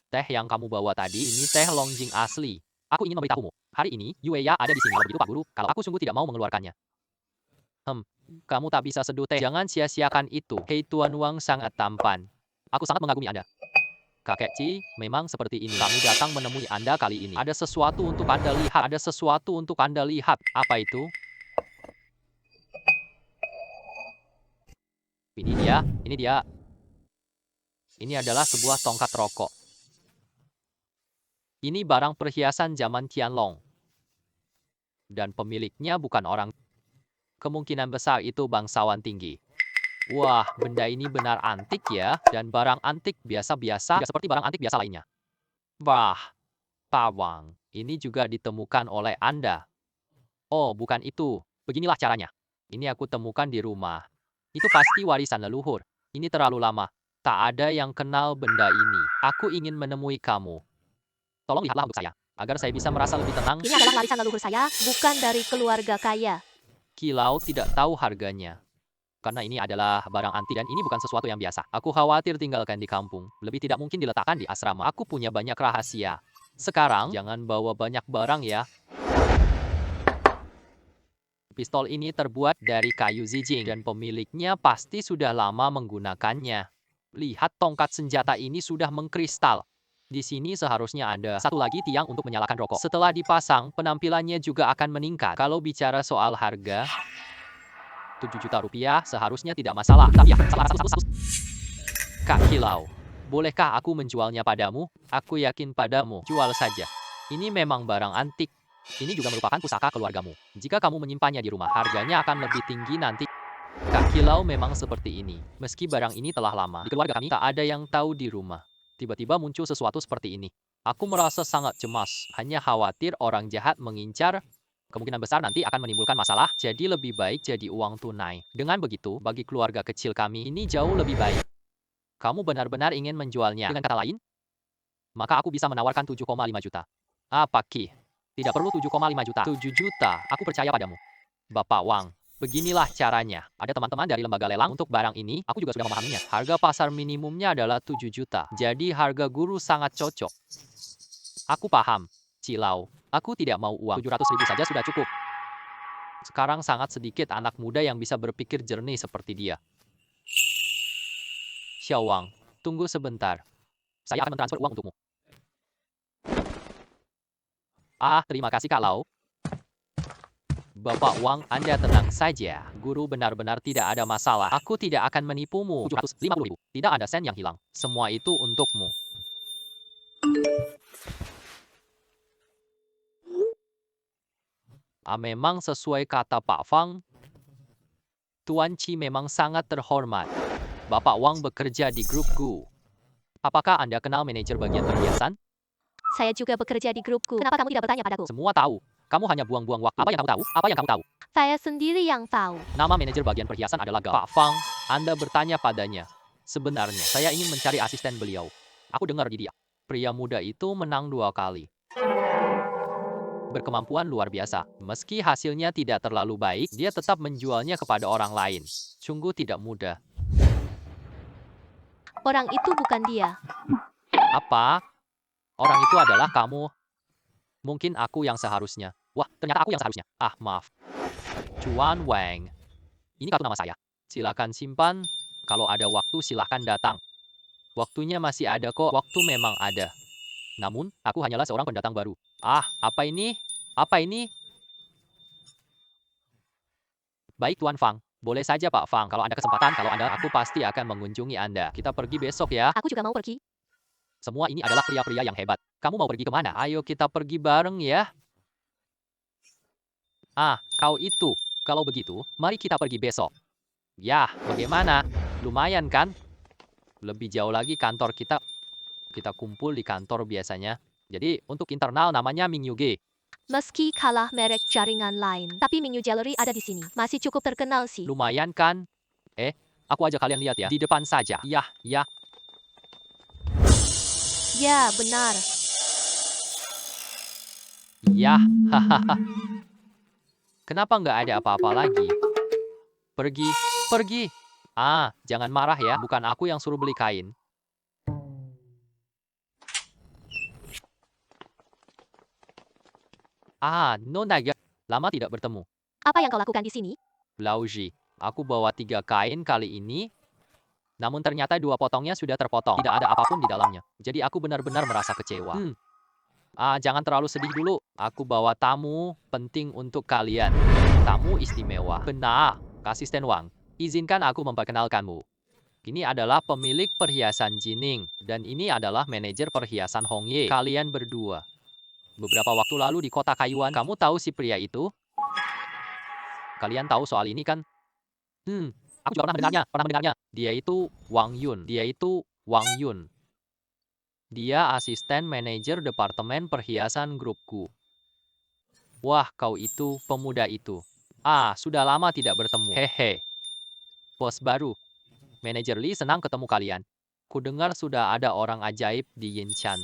Teh yang kamu bawa tadi, ini teh Longjing asli. Aku ingin memberitahumu. Hari ini, Yueya ada di sini. Kalau begitu Pak Guru, kalau aku sungguh tidak mau mengeluarkannya. Kamu tak bisa seduh teh. Jangan sia-siakan itu. Hei Tuan Wang sangat tampan. Aku sangat mengagumi Anda. Kakek Ci, memang seperti ini. Kami datang menemui Anda kali ini. Ada sesuatu untuk Anda lihat. Apa itu? Ini dia, ini dia. Ini adalah sebuah tongkat rokok. Ini barang perhiasan zaman Tianlong. Dan pemiliknya bukan orang. Kemungkinan besar itu bangsawan tinggi. Wah, benda ini benar antik ya. Dan barang antik biasa-biasa, tidak seperti barang antik biasa lainnya. Wah, pawang. Ini juga ditemukan oleh Anda. Oh, bukan itu. Beginilah caranya. Ini aku temukan di rumah. Itu pasti warisan leluhur. Ini terlalu lama. Tak ada yang kenal benda ini. Aku ingin menemui kamu. Tolong lihatlah untuk saya, agar saya bisa merasa lebih tenang. Ini adalah warisan leluhur saya, bukan dari keluarga kaya. Kilau tidak tahu harganya. Karena ini adalah barang antik dan ini bukan sesuatu yang biasa. Aku khawatir tinggalkan di kampung. Lebih tidak mungkin diletakkan di asrama. Aku punya banyak rahasia. Sekarang, jangan bawa banyak barang ya. Pistol ini terbuat dari kayu zijing dan pemiliknya pasti sudah lama menggunakannya. Lihat tongkat senjata ini sudah mengkristal. Di sini seharusnya ada satu lagi tiang untuk menyalakan rokok. Setelah dipasang, penampilannya juga akan meningkat. Kalau bicara soal harga, 7 juta rupiah seharusnya tidak masalah. Tapi ya, salah. Kak Kilau, bolehkah aku menjualnya padamu? Aku yakin padamu, jual saja. Ini memang barang antik. Ini juga merupakan pusaka keluargamu. Jika kamu menyimpannya di rumah, harganya akan lebih tinggi nanti. Kak Kilau memang seperti ini. Meski barang ini telah lama, di keluarga kami tak ada yang tahu di rumah. Tiba-tiba muncul sesuatu seperti ini. Aku merasa sangat cemas. Hanya khawatir orang jahat mengincar. Kemungkinan besar nanti akan menimbulkan masalah. Jadi lebih baik jadi uang tunai. Dengan begitu, bagi keluarga kecil kami, ini jauh lebih baik. Kamu benar-benar ingin menjualnya. Dengan kata lain, maka aku bisa menawarkan 7,5 juta. Apa Ki? Tidak perlu 7,5 juta. 7 juta, aku percaya padamu. Bapak Wang, beginilah caranya. Ada teman-teman dari lembaga lelang untuk barang ini, aku juga sudah memahaminya. Harga pasar minimumnya adalah 7 juta. Jadi harga guru sangat cocok. Aku paham, Cilau. Aku tidak mau uang. 700.000 saja sudah cukup. Sekarang sangat sedikit anak muda yang bisa berpikir jernih seperti dia. Xiao Wang, tunggu sebentar. Saya akan mentransfer uang untukmu. Terima kasih Kak Lau. Bapak Wang, Anda tenang saja. Guru benar-benar tidak ada masalah. Aku tidak akan menipumu. 750.000. Tidak ada sen yang hilang. Semua itu untukmu. Memang sesuai kata Pak Fang. Tuan Chi memang sangat terhormat. Bapak Wang bekerja di grup Gu. Apakah Anda kenal manajer bagian perhiasan? Saya juga bekerja di grupku. Kenapa kamu tidak bertanya padaku? Semua tahu. Kamu hanya buang-buang waktu. Apa yang kamu tahu? Apa yang kamu tahu? Saya sendiri yang tahu. Nama manajer bagian perhiasan adalah Gao. Pak Fang, Anda bertanya padanya. Sebenarnya, saya ingin mencari asisten beliau. Aku dengar di dia. Pria muda itu menang 2 kali. Berkemampuan luar biasa. Meski hasilnya tidak terlalu baik, dia tetap menjualnya kepada orang lain. Sungguh tidak mudah. Orang itu bukan dia. Apa? Orang itu adalah kamu. Mungkin aku yang seharusnya. Wah, ternyata aku yang seharusnya. Maaf. Chuan Wang. Ini kartu nama saya. Silakan simpan. Kalau ada waktu silakan datang. Waktunya masih ada kok. Waktu memang ada. Namun, aku hanyalah seorang pendatang baru. Apa ini? Apa ini? Baik Tuan Fang. Boleh saja Pak Fang. Kalau ada kesempatan, aku pasti akan mengunjungi Anda. Kita pergi besok ya. Aku juga mau pergi. Semua ini adalah pria-pria yang hebat. Kamu mau pergi kemana? Ayo kita pergi bareng ya. Kau itu. Kalau begitu, mari kita pergi besok. Yah, bagaimana? Lumayan kan? Lebih jauh lagi kantor kita. Kita kumpul di kantor biasanya. Jadi, untuk internal namanya Ming Yuge. Meski kalah merek jaringan lain, tapi Mingyu Jewelry ada di sini. Masih cukup terkenal sih. Lumayan kan? Aku ajak kalian lihat ya. Di depan saja. Ya. Ya, benar. Yah, hahaha. Kenapa nggak ada apa-apa lagi? Pergi. Jangan marah ya. Bukan aku yang suruh beli kain. Nona, lama tidak bertemu. Apa yang kau lakukan di sini? Lauji, aku bawa 3 kain kali ini. Namun ternyata 2 potongnya sudah terpotong. Tidak ada apapun di dalamnya. Jadi aku benar-benar merasa kecewa. Jangan terlalu sedih dulu. Aku bawa tamu penting untuk kalian. Tamu istimewa. Benar, asisten Wang. Izinkan aku memperkenalkanmu. Ini adalah pemilik perhiasan Jining, dan ini adalah manajer perhiasan Hongye. Kalian berdua. Beberapa waktu lalu di kota Kayuan, kamu tahu si pria itu? Kalian tahu soal ini kan? Aku juga pernah mendengarnya. Dia itu Wang Yun. Dia asisten manajer departemen perhiasan grupku. Wah, kau itu, pemuda itu. Sudah lama tidak bertemu. Hehe. Bos baru. Manajer Lee senang ketemu kalian. Kudengar sudah ada orang ajaib di Yinchan.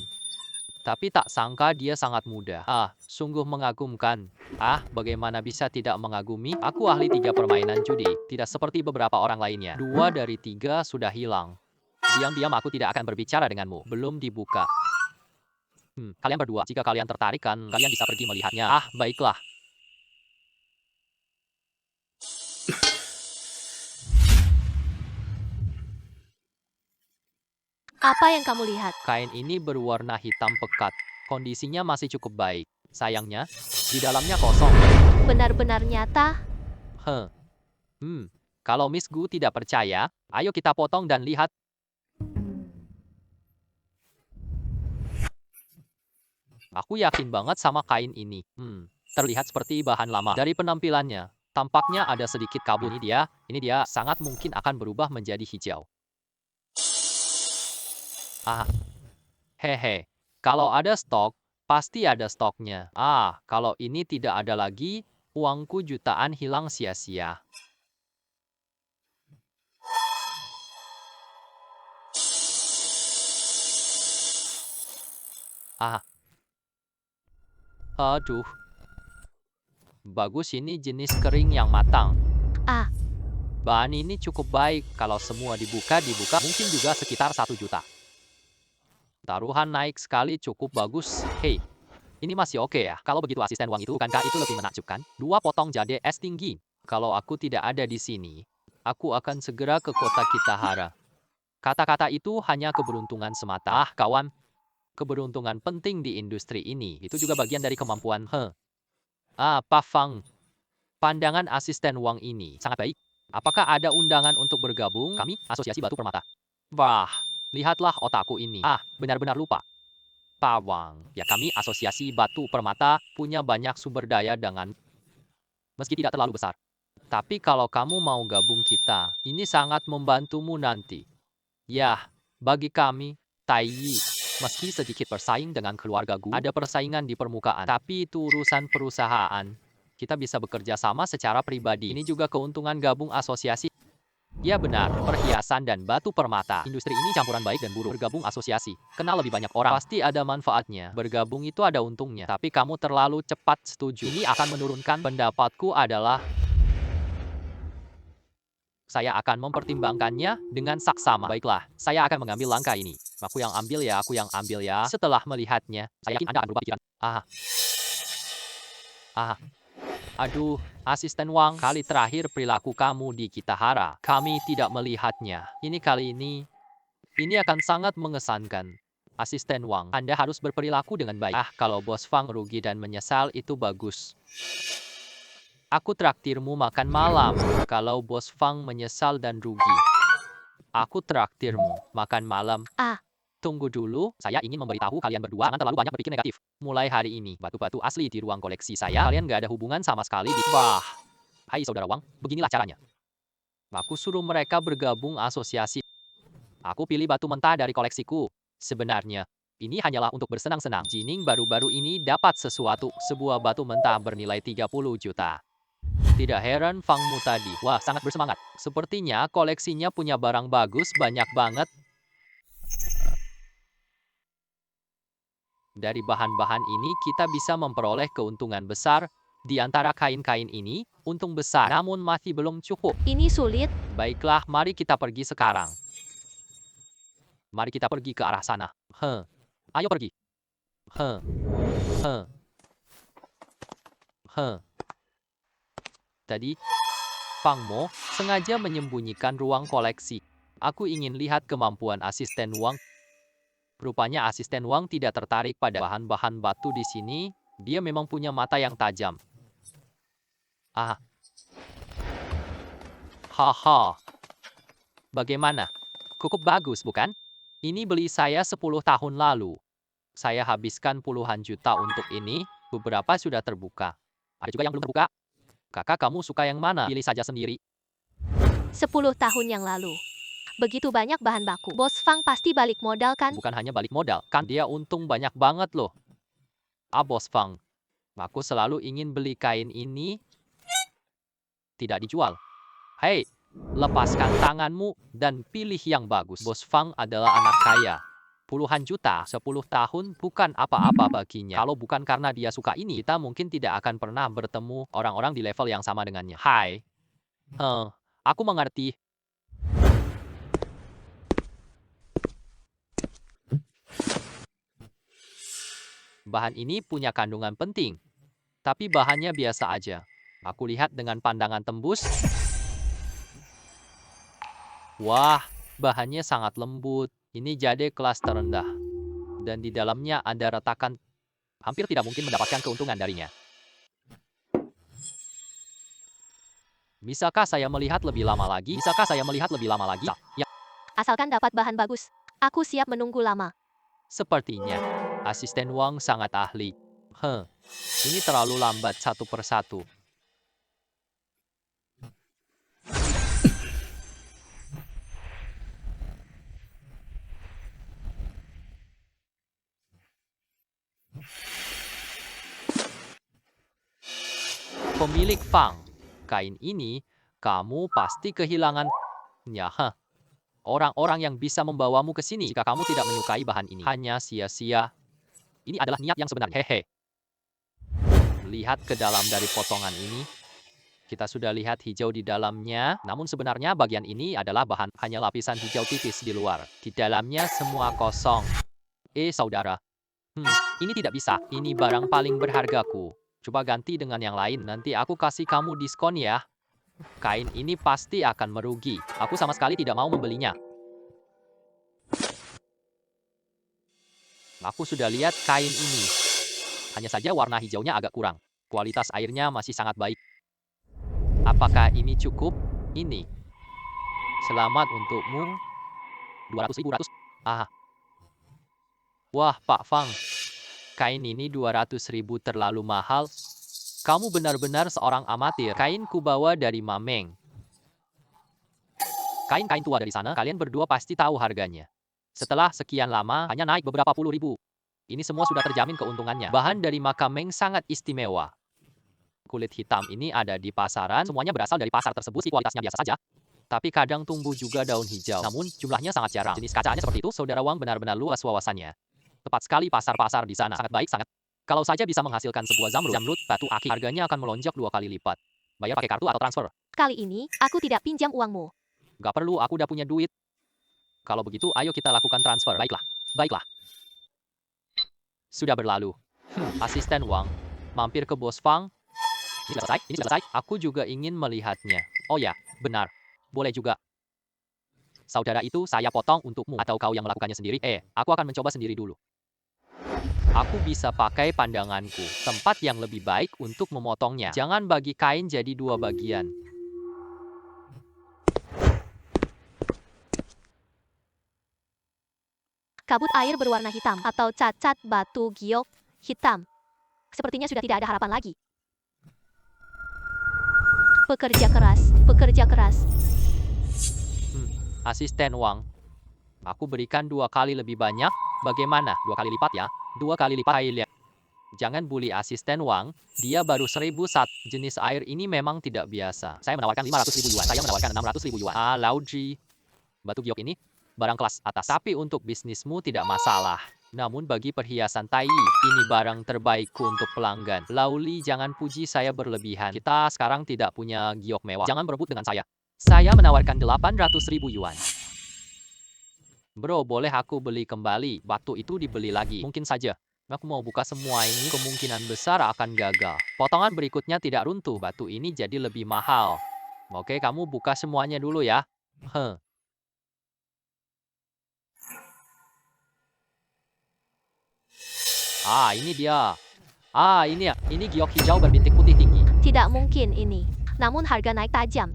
Tapi tak sangka dia sangat muda. Sungguh mengagumkan. Bagaimana bisa tidak mengagumi? Aku ahli 3 permainan judi, tidak seperti beberapa orang lainnya. 2 dari 3 sudah hilang. Diam-diam aku tidak akan berbicara denganmu. Belum dibuka. Kalian berdua, jika kalian tertarik kan, kalian bisa pergi melihatnya. Baiklah. Apa yang kamu lihat? Kain ini berwarna hitam pekat. Kondisinya masih cukup baik. Sayangnya, di dalamnya kosong. Benar-benar nyata? Kalau Miss Gu tidak percaya, ayo kita potong dan lihat. Aku yakin banget sama kain ini. Terlihat seperti bahan lama. Dari penampilannya, tampaknya ada sedikit kabut. Ini dia sangat mungkin akan berubah menjadi hijau. Hehe. Kalau ada stok, pasti ada stoknya. Kalau ini tidak ada lagi, uangku jutaan hilang sia-sia. Aduh. Bagus, ini jenis kering yang matang. Bahan ini cukup baik. Kalau semua dibuka mungkin juga sekitar 1 juta. Taruhan naik sekali, cukup bagus. Hei, ini masih oke ya. Kalau begitu asisten Wang itu, bukankah itu lebih menakjubkan? 2 potong jade es tinggi. Kalau aku tidak ada di sini, aku akan segera ke kota Kitahara. Kata-kata itu hanya keberuntungan semata. Kawan. Keberuntungan penting di industri ini. Itu juga bagian dari kemampuan. Pak Fang. Pandangan asisten Wang ini sangat baik. Apakah ada undangan untuk bergabung? Kami, Asosiasi Batu Permata. Wah, lihatlah otakku ini. Benar-benar lupa. Pak Wang, ya kami Asosiasi Batu Permata punya banyak sumber daya dengan meski tidak terlalu besar. Tapi kalau kamu mau gabung kita, ini sangat membantumu nanti. Yah, bagi kami, Taiyi, meski sedikit bersaing dengan keluarga Gu, ada persaingan di permukaan. Tapi itu urusan perusahaan. Kita bisa bekerja sama secara pribadi. Ini juga keuntungan gabung asosiasi. Ya benar, perhiasan dan batu permata. Industri ini campuran baik dan buruk. Bergabung asosiasi, kenal lebih banyak orang. Pasti ada manfaatnya. Bergabung itu ada untungnya. Tapi kamu terlalu cepat setuju. Ini akan menurunkan. Pendapatku adalah saya akan mempertimbangkannya dengan saksama. Baiklah, saya akan mengambil langkah ini. Aku yang ambil ya. Setelah melihatnya, saya yakin Anda akan berubah pikiran. Aduh, asisten Wang, kali terakhir perilaku kamu di Kitahara, kami tidak melihatnya. Kali ini akan sangat mengesankan. Asisten Wang, Anda harus berperilaku dengan baik. Kalau Bos Fang rugi dan menyesal, itu bagus. Aku traktirmu makan malam. Kalau Bos Fang menyesal dan rugi, aku traktirmu makan malam. Tunggu dulu, saya ingin memberitahu kalian berdua jangan terlalu banyak berpikir negatif. Mulai hari ini, batu-batu asli di ruang koleksi saya, kalian gak ada hubungan sama sekali di... Hai saudara Wang, beginilah caranya. Aku suruh mereka bergabung asosiasi. Aku pilih batu mentah dari koleksiku. Sebenarnya, ini hanyalah untuk bersenang-senang. Jining baru-baru ini dapat sesuatu, sebuah batu mentah bernilai 30 juta. Tidak heran Fangmu tadi, wah sangat bersemangat. Sepertinya koleksinya punya barang bagus banyak banget. Dari bahan-bahan ini kita bisa memperoleh keuntungan besar. Di antara kain-kain ini, untung besar. Namun masih belum cukup. Ini sulit. Baiklah, mari kita pergi sekarang. Mari kita pergi ke arah sana. Ayo pergi. Tadi, Fang Mo sengaja menyembunyikan ruang koleksi. Aku ingin lihat kemampuan asisten Wang. Rupanya asisten Wang tidak tertarik pada bahan-bahan batu di sini. Dia memang punya mata yang tajam. Haha, bagaimana? Cukup bagus, bukan? Ini beli saya 10 tahun lalu. Saya habiskan puluhan juta untuk ini, beberapa sudah terbuka. Ada juga yang belum terbuka. Kakak, kamu suka yang mana? Pilih saja sendiri. 10 tahun yang lalu. Begitu banyak bahan baku. Bos Fang pasti balik modal kan? Bukan hanya balik modal, kan dia untung banyak banget loh. Bos Fang, aku selalu ingin beli kain ini. Tidak dijual. Hei, lepaskan tanganmu dan pilih yang bagus. Bos Fang adalah anak kaya. Puluhan juta, 10 tahun bukan apa-apa baginya. Kalau bukan karena dia suka ini, kita mungkin tidak akan pernah bertemu orang-orang di level yang sama dengannya. Hai. Aku mengerti. Bahan ini punya kandungan penting, tapi bahannya biasa aja. Aku lihat dengan pandangan tembus. Wah, bahannya sangat lembut. Ini jade kelas terendah. Dan di dalamnya ada retakan. Hampir tidak mungkin mendapatkan keuntungan darinya. Bisakah saya melihat lebih lama lagi? Bisakah saya melihat lebih lama lagi? Ya, Asalkan dapat bahan bagus, aku siap menunggu lama. sepertinya. Asisten Wang sangat ahli. Ini terlalu lambat satu persatu. Pemilik Fang, kain ini kamu pasti kehilangan. Ya, orang-orang yang bisa membawamu ke sini jika kamu tidak menyukai bahan ini hanya sia-sia. Ini adalah niat yang sebenarnya. Hehe. Lihat ke dalam dari potongan ini. Kita sudah lihat hijau di dalamnya, namun sebenarnya bagian ini adalah bahan hanya lapisan hijau tipis di luar. Di dalamnya semua kosong. Saudara. Ini tidak bisa. Ini barang paling berhargaku. Coba ganti dengan yang lain, nanti aku kasih kamu diskon ya. Kain ini pasti akan merugi. Aku sama sekali tidak mau membelinya. Aku sudah lihat kain ini. Hanya saja warna hijaunya agak kurang. Kualitas airnya masih sangat baik. Apakah ini cukup? Ini. Selamat untukmu. 200.000. Wah, Pak Fang. Kain ini 200.000 terlalu mahal. Kamu benar-benar seorang amatir. Kain kubawa dari Mameng. Kain-kain tua dari sana, kalian berdua pasti tahu harganya. Setelah sekian lama, hanya naik beberapa puluh ribu. Ini semua sudah terjamin keuntungannya. Bahan dari Makameng sangat istimewa. Kulit hitam ini ada di pasaran, semuanya berasal dari pasar tersebut, kualitasnya biasa saja. Tapi kadang tumbuh juga daun hijau. Namun, jumlahnya sangat jarang. Jenis kacanya seperti itu, Saudara Wang benar-benar luas wawasannya. Tepat sekali pasar-pasar di sana. Sangat baik, sangat. Kalau saja bisa menghasilkan sebuah zamrud batu akik, harganya akan melonjak 2 kali lipat. Bayar pakai kartu atau transfer? Kali ini, aku tidak pinjam uangmu. Gak perlu, aku udah punya duit. Kalau begitu, ayo kita lakukan transfer. Baiklah. Sudah berlalu. Asisten Wang, mampir ke Bos Fang. Ini selesai. Aku juga ingin melihatnya. Oh ya, benar. Boleh juga. Saudara itu saya potong untukmu. Atau kau yang melakukannya sendiri? Aku akan mencoba sendiri dulu. Aku bisa pakai pandanganku. Tempat yang lebih baik untuk memotongnya. Jangan bagi kain jadi 2 bagian. Kabut air berwarna hitam atau cacat batu giok hitam. Sepertinya sudah tidak ada harapan lagi. Pekerja keras. Asisten Wang, aku berikan 2 kali lebih banyak. Bagaimana? 2 kali lipat ya? 2 kali lipat. Jangan bully asisten Wang, dia baru 1.001. Jenis air ini memang tidak biasa. Saya menawarkan 500.000 yuan, saya menawarkan 600.000 yuan. Lauji. Batu giok ini, barang kelas atas. Tapi untuk bisnismu tidak masalah. Namun bagi perhiasan Tai, ini barang terbaikku untuk pelanggan. Lauli, jangan puji saya berlebihan. Kita sekarang tidak punya giok mewah. Jangan berebut dengan saya. Saya menawarkan 800.000 yuan. Bro, boleh aku beli kembali? Batu itu dibeli lagi. Mungkin saja. Aku mau buka semua ini, kemungkinan besar akan gagal. Potongan berikutnya tidak runtuh, batu ini jadi lebih mahal. Oke, kamu buka semuanya dulu ya. Ini dia. Ini giok hijau berbintik putih tinggi. Tidak mungkin ini. Namun harga naik tajam.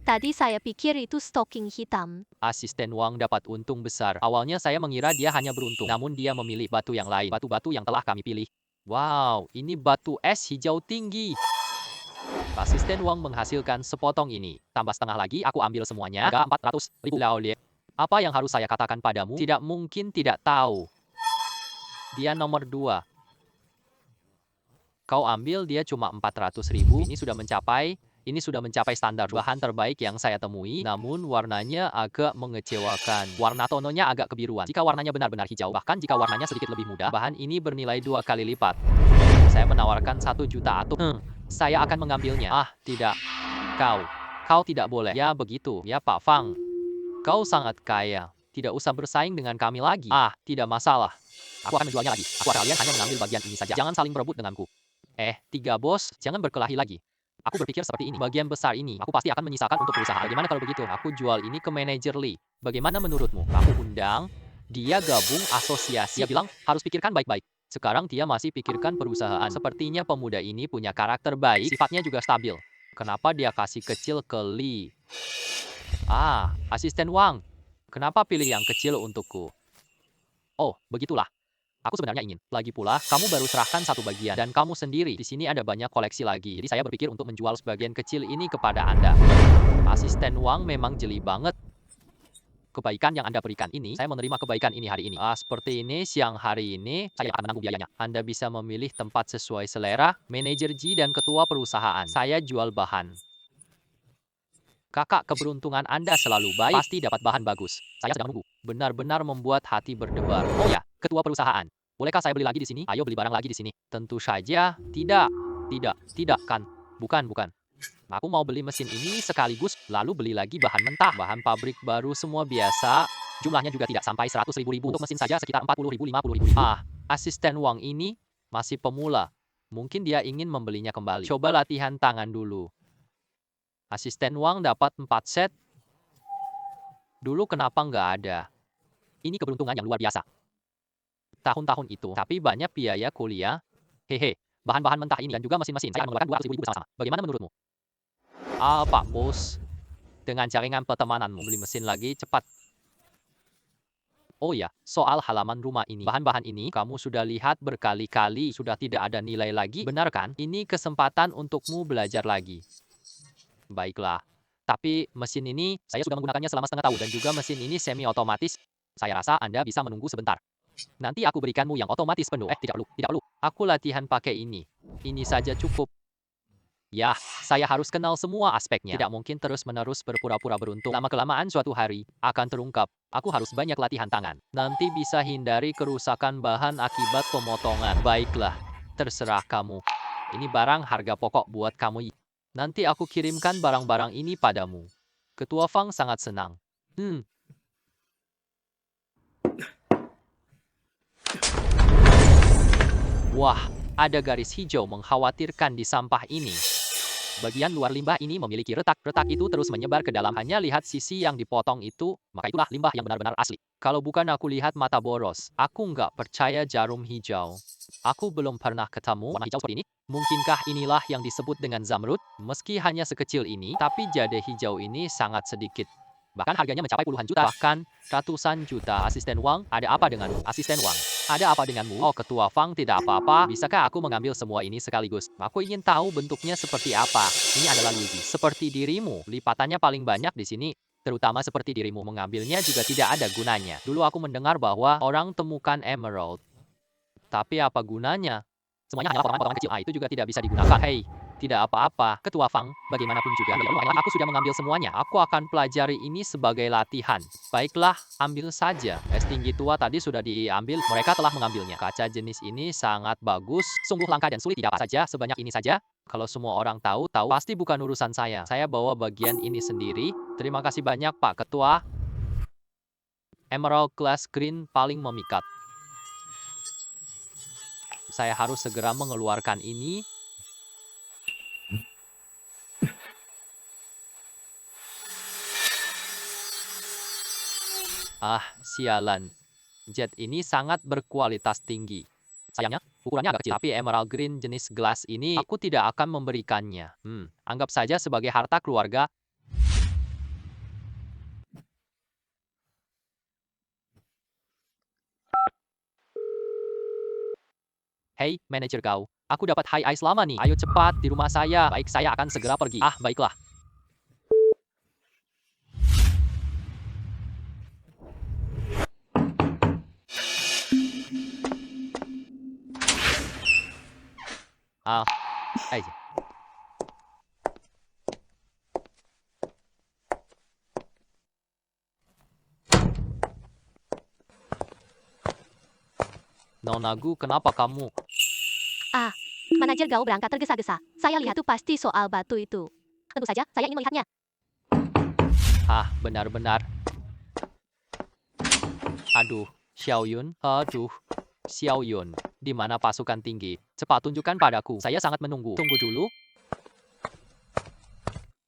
Tadi saya pikir itu stocking hitam. Asisten Wang dapat untung besar. Awalnya saya mengira dia hanya beruntung, namun dia memilih batu yang lain. Batu-batu yang telah kami pilih. Wow, ini batu es hijau tinggi. Asisten Wang menghasilkan sepotong ini. Tambah setengah lagi, aku ambil semuanya. Harga 400.000 Laolie. Apa yang harus saya katakan padamu? Tidak mungkin tidak tahu. Dia nomor 2. Kau ambil dia cuma 400.000. Ini sudah mencapai standar bahan terbaik yang saya temui. Namun warnanya agak mengecewakan. Warna tononya agak kebiruan. Jika warnanya benar-benar hijau, bahkan jika warnanya sedikit lebih muda, bahan ini bernilai 2 kali lipat. Saya menawarkan 1 juta atau saya akan mengambilnya. Ah, tidak. Kau tidak boleh. Ya begitu, ya Pak Fang. Kau sangat kaya. Tidak usah bersaing dengan kami lagi. Ah, tidak masalah. Aku akan menjualnya lagi. Kalian hanya mengambil bagian ini saja. Jangan saling berebut denganku. 3 bos, jangan berkelahi lagi. Aku berpikir seperti ini. Bagian besar ini, aku pasti akan menyisakan untuk perusahaan. Bagaimana kalau begitu? Aku jual ini ke manajer Lee. Bagaimana menurutmu? Aku undang dia gabung asosiasi. Dia bilang, harus pikirkan baik-baik. Sekarang dia masih pikirkan perusahaan. Sepertinya pemuda ini punya karakter baik, sifatnya juga stabil. Kenapa dia kasih kecil ke Lee? Ah, asisten Wang. Kenapa pilih yang kecil untukku? Oh, begitulah. Aku sebenarnya ingin. Lagi pula, kamu baru serahkan 1 bagian. Dan kamu sendiri. Di sini ada banyak koleksi lagi. Jadi saya berpikir untuk menjual sebagian kecil ini kepada Anda. Asisten Wang memang jeli banget. Kebaikan yang Anda berikan ini, saya menerima kebaikan ini hari ini. Seperti ini, siang hari ini, saya akan menanggung biayanya. Anda bisa memilih tempat sesuai selera, manajer G dan ketua perusahaan. Saya jual bahan. Kakak, keberuntungan Anda selalu baik. Pasti dapat bahan bagus. Saya sedang menunggu. Benar-benar membuat hati berdebar. Oh ya, ketua perusahaan. Bolehkah saya beli lagi di sini? Ayo beli barang lagi di sini. Tentu saja. Tidak kan. Bukan. Aku mau beli mesin ini sekaligus, lalu beli lagi bahan mentah. Bahan pabrik baru semua biasa. Jumlahnya juga tidak sampai 100.000. Untuk mesin saja sekitar 40.000, 50.000. Asisten Wang ini masih pemula. Mungkin dia ingin membelinya kembali. Coba latihan tangan dulu. Asisten Wang dapat 4 set. Dulu kenapa nggak ada? Ini keberuntungan yang luar biasa. Tahun-tahun itu, tapi banyak biaya kuliah. Hehe, bahan-bahan mentah ini dan juga mesin-mesin. Saya akan mengeluarkan 200.000 bersama-sama. Bagaimana menurutmu? Pak Bos. Dengan jaringan pertemananmu, beli mesin lagi cepat. Oh ya, soal halaman rumah ini. Bahan-bahan ini kamu sudah lihat berkali-kali. Sudah tidak ada nilai lagi, benar kan? Ini kesempatan untukmu belajar lagi. Baiklah. Tapi mesin ini, saya sudah menggunakannya selama setengah tahun. Dan juga mesin ini semi-otomatis. Saya rasa Anda bisa menunggu sebentar. Nanti aku berikanmu yang otomatis penuh. Tidak perlu. Aku latihan pakai ini. Ini saja cukup. Ya, saya harus kenal semua aspeknya. Tidak mungkin terus-menerus berpura-pura beruntung. Lama-kelamaan suatu hari, akan terungkap. Aku harus banyak latihan tangan. Nanti bisa hindari kerusakan bahan akibat pemotongan. Baiklah, terserah kamu. Ini barang harga pokok buat kamu. Nanti aku kirimkan barang-barang ini padamu. Ketua Fang sangat senang. Wah, ada garis hijau mengkhawatirkan di sampah ini. Bagian luar limbah ini memiliki retak. Retak itu terus menyebar ke dalam. Hanya lihat sisi yang dipotong itu, maka itulah limbah yang benar-benar asli. Kalau bukan aku lihat mata boros, aku nggak percaya jarum hijau. Aku belum pernah ketemu warna hijau seperti ini. Mungkinkah inilah yang disebut dengan zamrud? Meski hanya sekecil ini, tapi jade hijau ini sangat sedikit. Bahkan harganya mencapai puluhan juta, bahkan ratusan juta. Asisten Wang, ada apa denganmu? Asisten Wang, ada apa denganmu? Oh, Ketua Fang, tidak apa-apa. Bisakah aku mengambil semua ini sekaligus? Aku ingin tahu bentuknya seperti apa. Ini adalah Luigi. Seperti dirimu, lipatannya paling banyak di sini. Terutama seperti dirimu, mengambilnya juga tidak ada gunanya. Dulu aku mendengar bahwa orang temukan emerald. Tapi apa gunanya? Semuanya hanyalah potongan-potongan kecil. Itu juga tidak bisa digunakan. Hei, tidak apa-apa. Ketua Fang, bagaimanapun juga. Aku sudah mengambil semuanya. Aku akan pelajari ini sebagai latihan. Baiklah, ambil saja. Es tinggi tua tadi sudah diambil. Mereka telah mengambilnya. Kaca jenis ini sangat bagus. Sungguh langka dan sulit. Tidak apa saja, sebanyak ini saja. Kalau semua orang tahu, pasti bukan urusan saya. Saya bawa bagian ini sendiri. Terima kasih banyak, Pak Ketua. Emerald Glass Green paling memikat. Saya harus segera mengeluarkan ini. Sialan. Jet ini sangat berkualitas tinggi. Sayangnya, ukurannya agak kecil. Tapi emerald green jenis gelas ini, aku tidak akan memberikannya. Anggap saja sebagai harta keluarga. Hei, manajer kau. Aku dapat high ice lama nih. Ayo cepat di rumah saya. Baik, saya akan segera pergi. Ah, baiklah. Ah, eh. Nonagu, kenapa kamu? Manajer Gao berangkat tergesa-gesa. Saya lihat itu pasti soal batu itu. Tentu saja, saya ingin melihatnya. Ah, benar-benar. Aduh, Xiaoyun. Aduh, Xiaoyun. Di mana pasukan tinggi? Cepat tunjukkan padaku. Saya sangat menunggu. Tunggu dulu.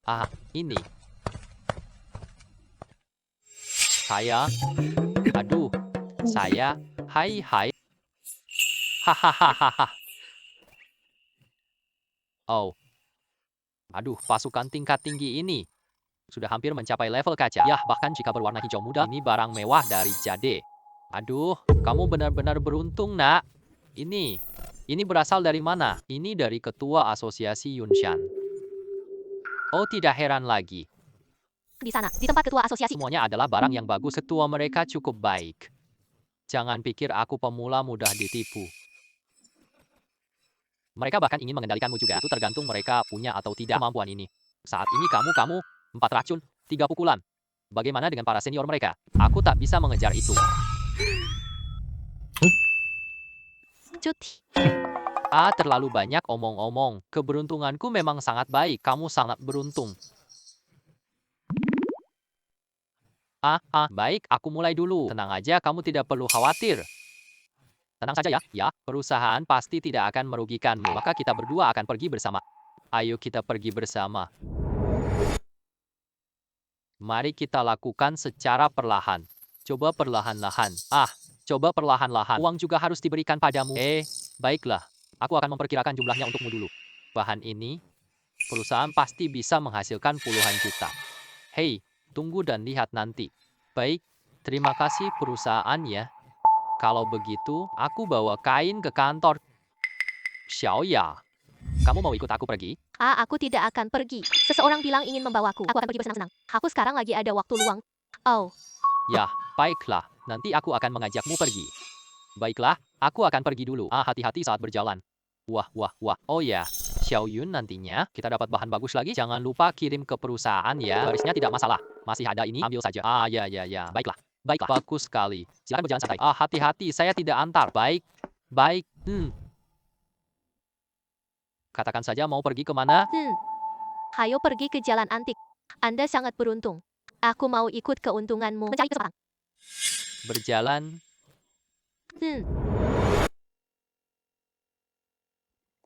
Ah, ini. Saya. Aduh, saya. Hai, hai. Hahaha. Oh. Aduh, pasukan tingkat tinggi ini sudah hampir mencapai level kaca. Yah, bahkan jika berwarna hijau muda, ini barang mewah dari Jade. Aduh, kamu benar-benar beruntung, nak. Ini berasal dari mana? Ini dari ketua asosiasi Yunshan. Oh, tidak heran lagi. Di sana, di tempat ketua asosiasi. Semuanya adalah barang yang bagus. Ketua mereka cukup baik. Jangan pikir aku pemula mudah ditipu. Mereka bahkan ingin mengendalikanmu juga. Itu tergantung mereka punya atau tidak kemampuan ini. Saat ini kamu 4 racun, 3 pukulan. Bagaimana dengan para senior mereka? Aku tak bisa mengejar itu. Cuti. Ah, terlalu banyak omong-omong. Keberuntunganku memang sangat baik. Kamu sangat beruntung. Baik, aku mulai dulu. Tenang aja, kamu tidak perlu khawatir. Tenang saja ya. Ya, perusahaan pasti tidak akan merugikanmu. Maka kita berdua akan pergi bersama. Ayo kita pergi bersama. Mari kita lakukan secara perlahan. Coba perlahan-lahan. Coba perlahan-lahan. Uang juga harus diberikan padamu. Baiklah. Aku akan memperkirakan jumlahnya untukmu dulu. Bahan ini, perusahaan pasti bisa menghasilkan puluhan juta. Hei, tunggu dan lihat nanti. Baik, terima kasih perusahaan ya. Kalau begitu, aku bawa kain ke kantor. Xiaoya, kamu mau ikut aku pergi? Aku tidak akan pergi. Seseorang bilang ingin membawaku. Aku akan pergi bersenang-senang. Aku sekarang lagi ada waktu luang. Oh, Ya, baiklah. Nanti aku akan mengajakmu pergi. Baiklah, aku akan pergi dulu. Hati-hati saat berjalan. Wah. Oh ya, Xiaoyun, nantinya kita dapat bahan bagus lagi. Jangan lupa kirim ke perusahaan ya. Barisnya tidak masalah. Masih ada ini, ambil saja. Ya. Baiklah. Bagus sekali. Silakan berjalan santai. Hati-hati, saya tidak antar. Baik. Katakan saja mau pergi kemana? Hayo pergi ke jalan antik. Anda sangat beruntung. Aku mau ikut keuntunganmu. Mencari kesempatan. Berjalan.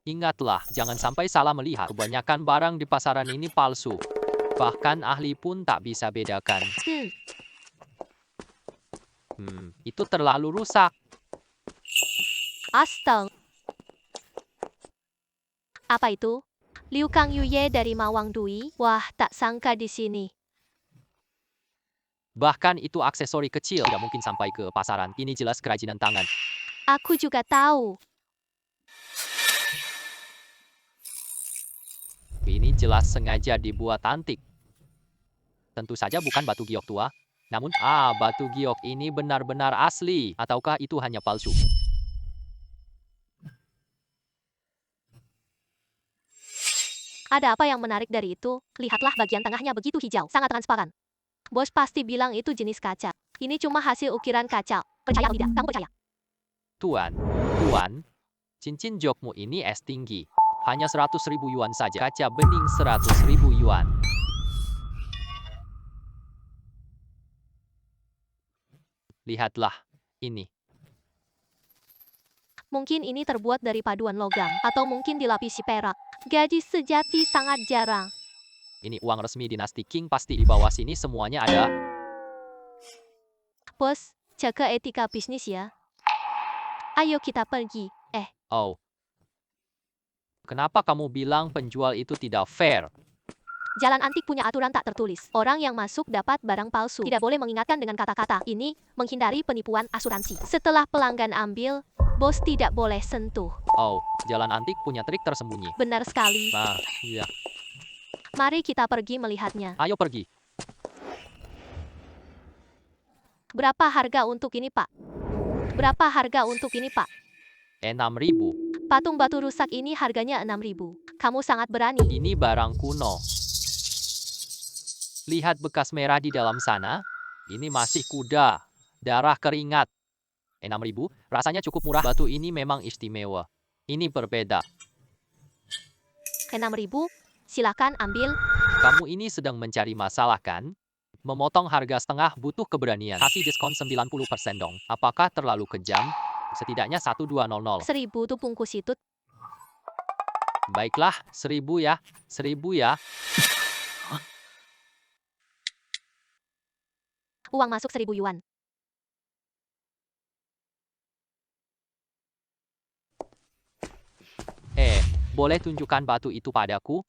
Ingatlah, jangan sampai salah melihat. Kebanyakan barang di pasaran ini palsu. Bahkan ahli pun tak bisa bedakan. Itu terlalu rusak. Astaga. Apa itu? Liu Kang Yuye dari Mawang Dui. Wah, tak sangka di sini. Bahkan itu aksesori kecil. Tidak mungkin sampai ke pasaran. Ini jelas kerajinan tangan. Aku juga tahu. Ini jelas sengaja dibuat antik. Tentu saja bukan batu giok tua. Namun, batu giok ini benar-benar asli. Ataukah itu hanya palsu? Ada apa yang menarik dari itu? Lihatlah bagian tengahnya begitu hijau. Sangat transparan. Bos pasti bilang itu jenis kaca. Ini cuma hasil ukiran kaca. Percaya atau tidak? Kamu percaya? Tuan, cincin jokmu ini es tinggi. Hanya 100.000 yuan saja. Kaca bening 100.000 yuan. Lihatlah, ini. Mungkin ini terbuat dari paduan logam. Atau mungkin dilapisi perak. Gaji sejati sangat jarang. Ini uang resmi dinasti Qing, pasti di bawah sini semuanya ada. Bos, jaga etika bisnis ya. Ayo kita pergi. Oh. Kenapa kamu bilang penjual itu tidak fair? Jalan antik punya aturan tak tertulis. Orang yang masuk dapat barang palsu. Tidak boleh mengingatkan dengan kata-kata. Ini menghindari penipuan asuransi. Setelah pelanggan ambil, Bos tidak boleh sentuh. Oh, jalan antik punya trik tersembunyi. Benar sekali. Nah, iya. Mari kita pergi melihatnya. Ayo pergi. Berapa harga untuk ini, Pak? Berapa harga untuk ini, Pak? 6.000. Patung batu rusak ini harganya 6.000. Kamu sangat berani. Ini barang kuno. Lihat bekas merah di dalam sana. Ini masih kuda. Darah keringat. 6.000, rasanya cukup murah. Batu ini memang istimewa. Ini berbeda. 6.000? Silakan ambil. Kamu ini sedang mencari masalah kan? Memotong harga setengah butuh keberanian. Kasih diskon 90% dong. Apakah terlalu kejam? Setidaknya 1200. 1.000 tuh bungkus itu. Baiklah, 1.000 ya. 1.000 ya. Uang masuk 1.000 yuan. Boleh tunjukkan batu itu padaku?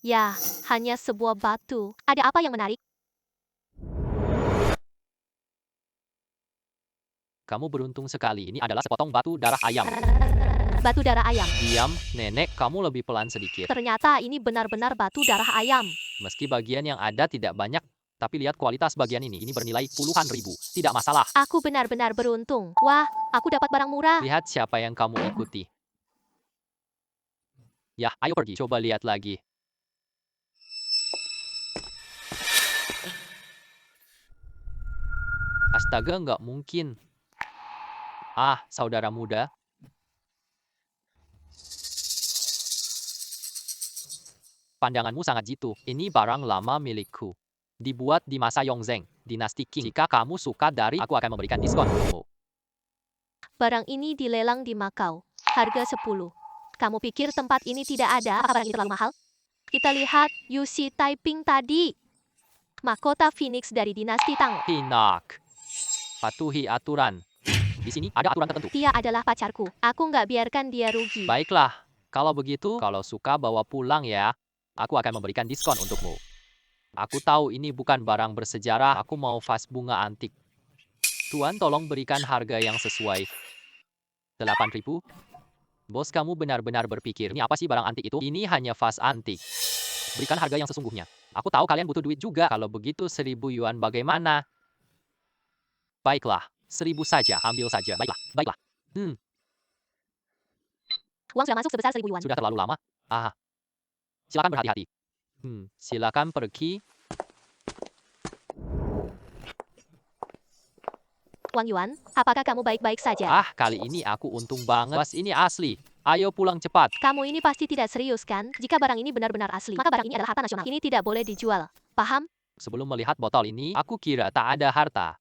Ya, hanya sebuah batu. Ada apa yang menarik? Kamu beruntung sekali. Ini adalah sepotong batu darah ayam. Batu darah ayam. Diam, nenek, kamu lebih pelan sedikit. Ternyata ini benar-benar batu darah ayam. Meski bagian yang ada tidak banyak, tapi lihat kualitas bagian ini. Ini bernilai puluhan ribu. Tidak masalah. Aku benar-benar beruntung. Wah, aku dapat barang murah. Lihat siapa yang kamu ikuti. Ya, ayo pergi. Coba lihat lagi. Astaga, nggak mungkin. Ah, saudara muda. Pandanganmu sangat jitu. Ini barang lama milikku. Dibuat di masa Yongzheng, dinasti Qing. Jika kamu suka dari, aku akan memberikan diskon untukmu. Barang ini dilelang di Makau. Harga 10. Kamu pikir tempat ini tidak ada? Apakah barang ini terlalu mahal? Kita lihat UC Taiping tadi. Mahkota Phoenix dari dinasti Tang. Hinak. Patuhi aturan. Di sini ada aturan tertentu. Dia adalah pacarku. Aku nggak biarkan dia rugi. Baiklah. Kalau begitu, kalau suka bawa pulang ya. Aku akan memberikan diskon untukmu. Aku tahu ini bukan barang bersejarah. Aku mau vas bunga antik. Tuan, tolong berikan harga yang sesuai. 8.000. Bos, kamu benar-benar berpikir, ini apa sih barang antik itu? Ini hanya vas antik. Berikan harga yang sesungguhnya. Aku tahu kalian butuh duit juga. Kalau begitu 1.000 yuan bagaimana? Baiklah, 1.000 saja. Ambil saja. Baiklah. Uang sudah masuk sebesar 1.000 yuan. Sudah terlalu lama. Ah, silakan berhati-hati. Silakan pergi. Wang Yuan, apakah kamu baik-baik saja? Ah, kali ini aku untung banget. Vas ini asli. Ayo pulang cepat. Kamu ini pasti tidak serius kan? Jika barang ini benar-benar asli, maka barang ini adalah harta nasional. Ini tidak boleh dijual. Paham? Sebelum melihat botol ini, aku kira tak ada harta.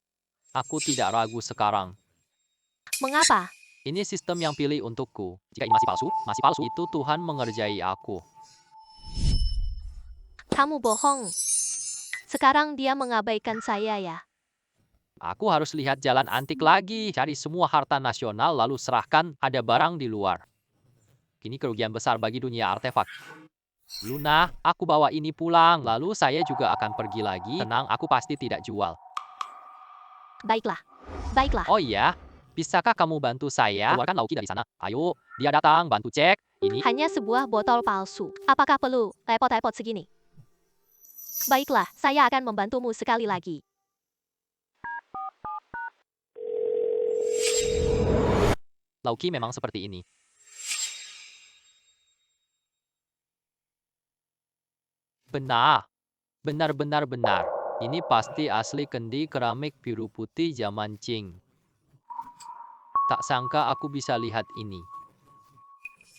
Aku tidak ragu sekarang. Mengapa? Ini sistem yang pilih untukku. Jika ini masih palsu, itu Tuhan mengerjai aku. Kamu bohong. Sekarang dia mengabaikan saya ya. Aku harus lihat jalan antik lagi. Cari semua harta nasional lalu serahkan, ada barang di luar. Ini kerugian besar bagi dunia artefak. Luna, aku bawa ini pulang. Lalu saya juga akan pergi lagi. Tenang, aku pasti tidak jual. Baiklah. Oh iya, bisakah kamu bantu saya? Keluarkan Lauki dari sana. Ayo, dia datang, bantu cek. Ini Hanya sebuah botol palsu. Apakah perlu repot-repot segini? Baiklah, saya akan membantumu sekali lagi. Lauki memang seperti ini. Benar. Benar. Ini pasti asli kendi keramik biru putih zaman Qing. Tak sangka aku bisa lihat ini.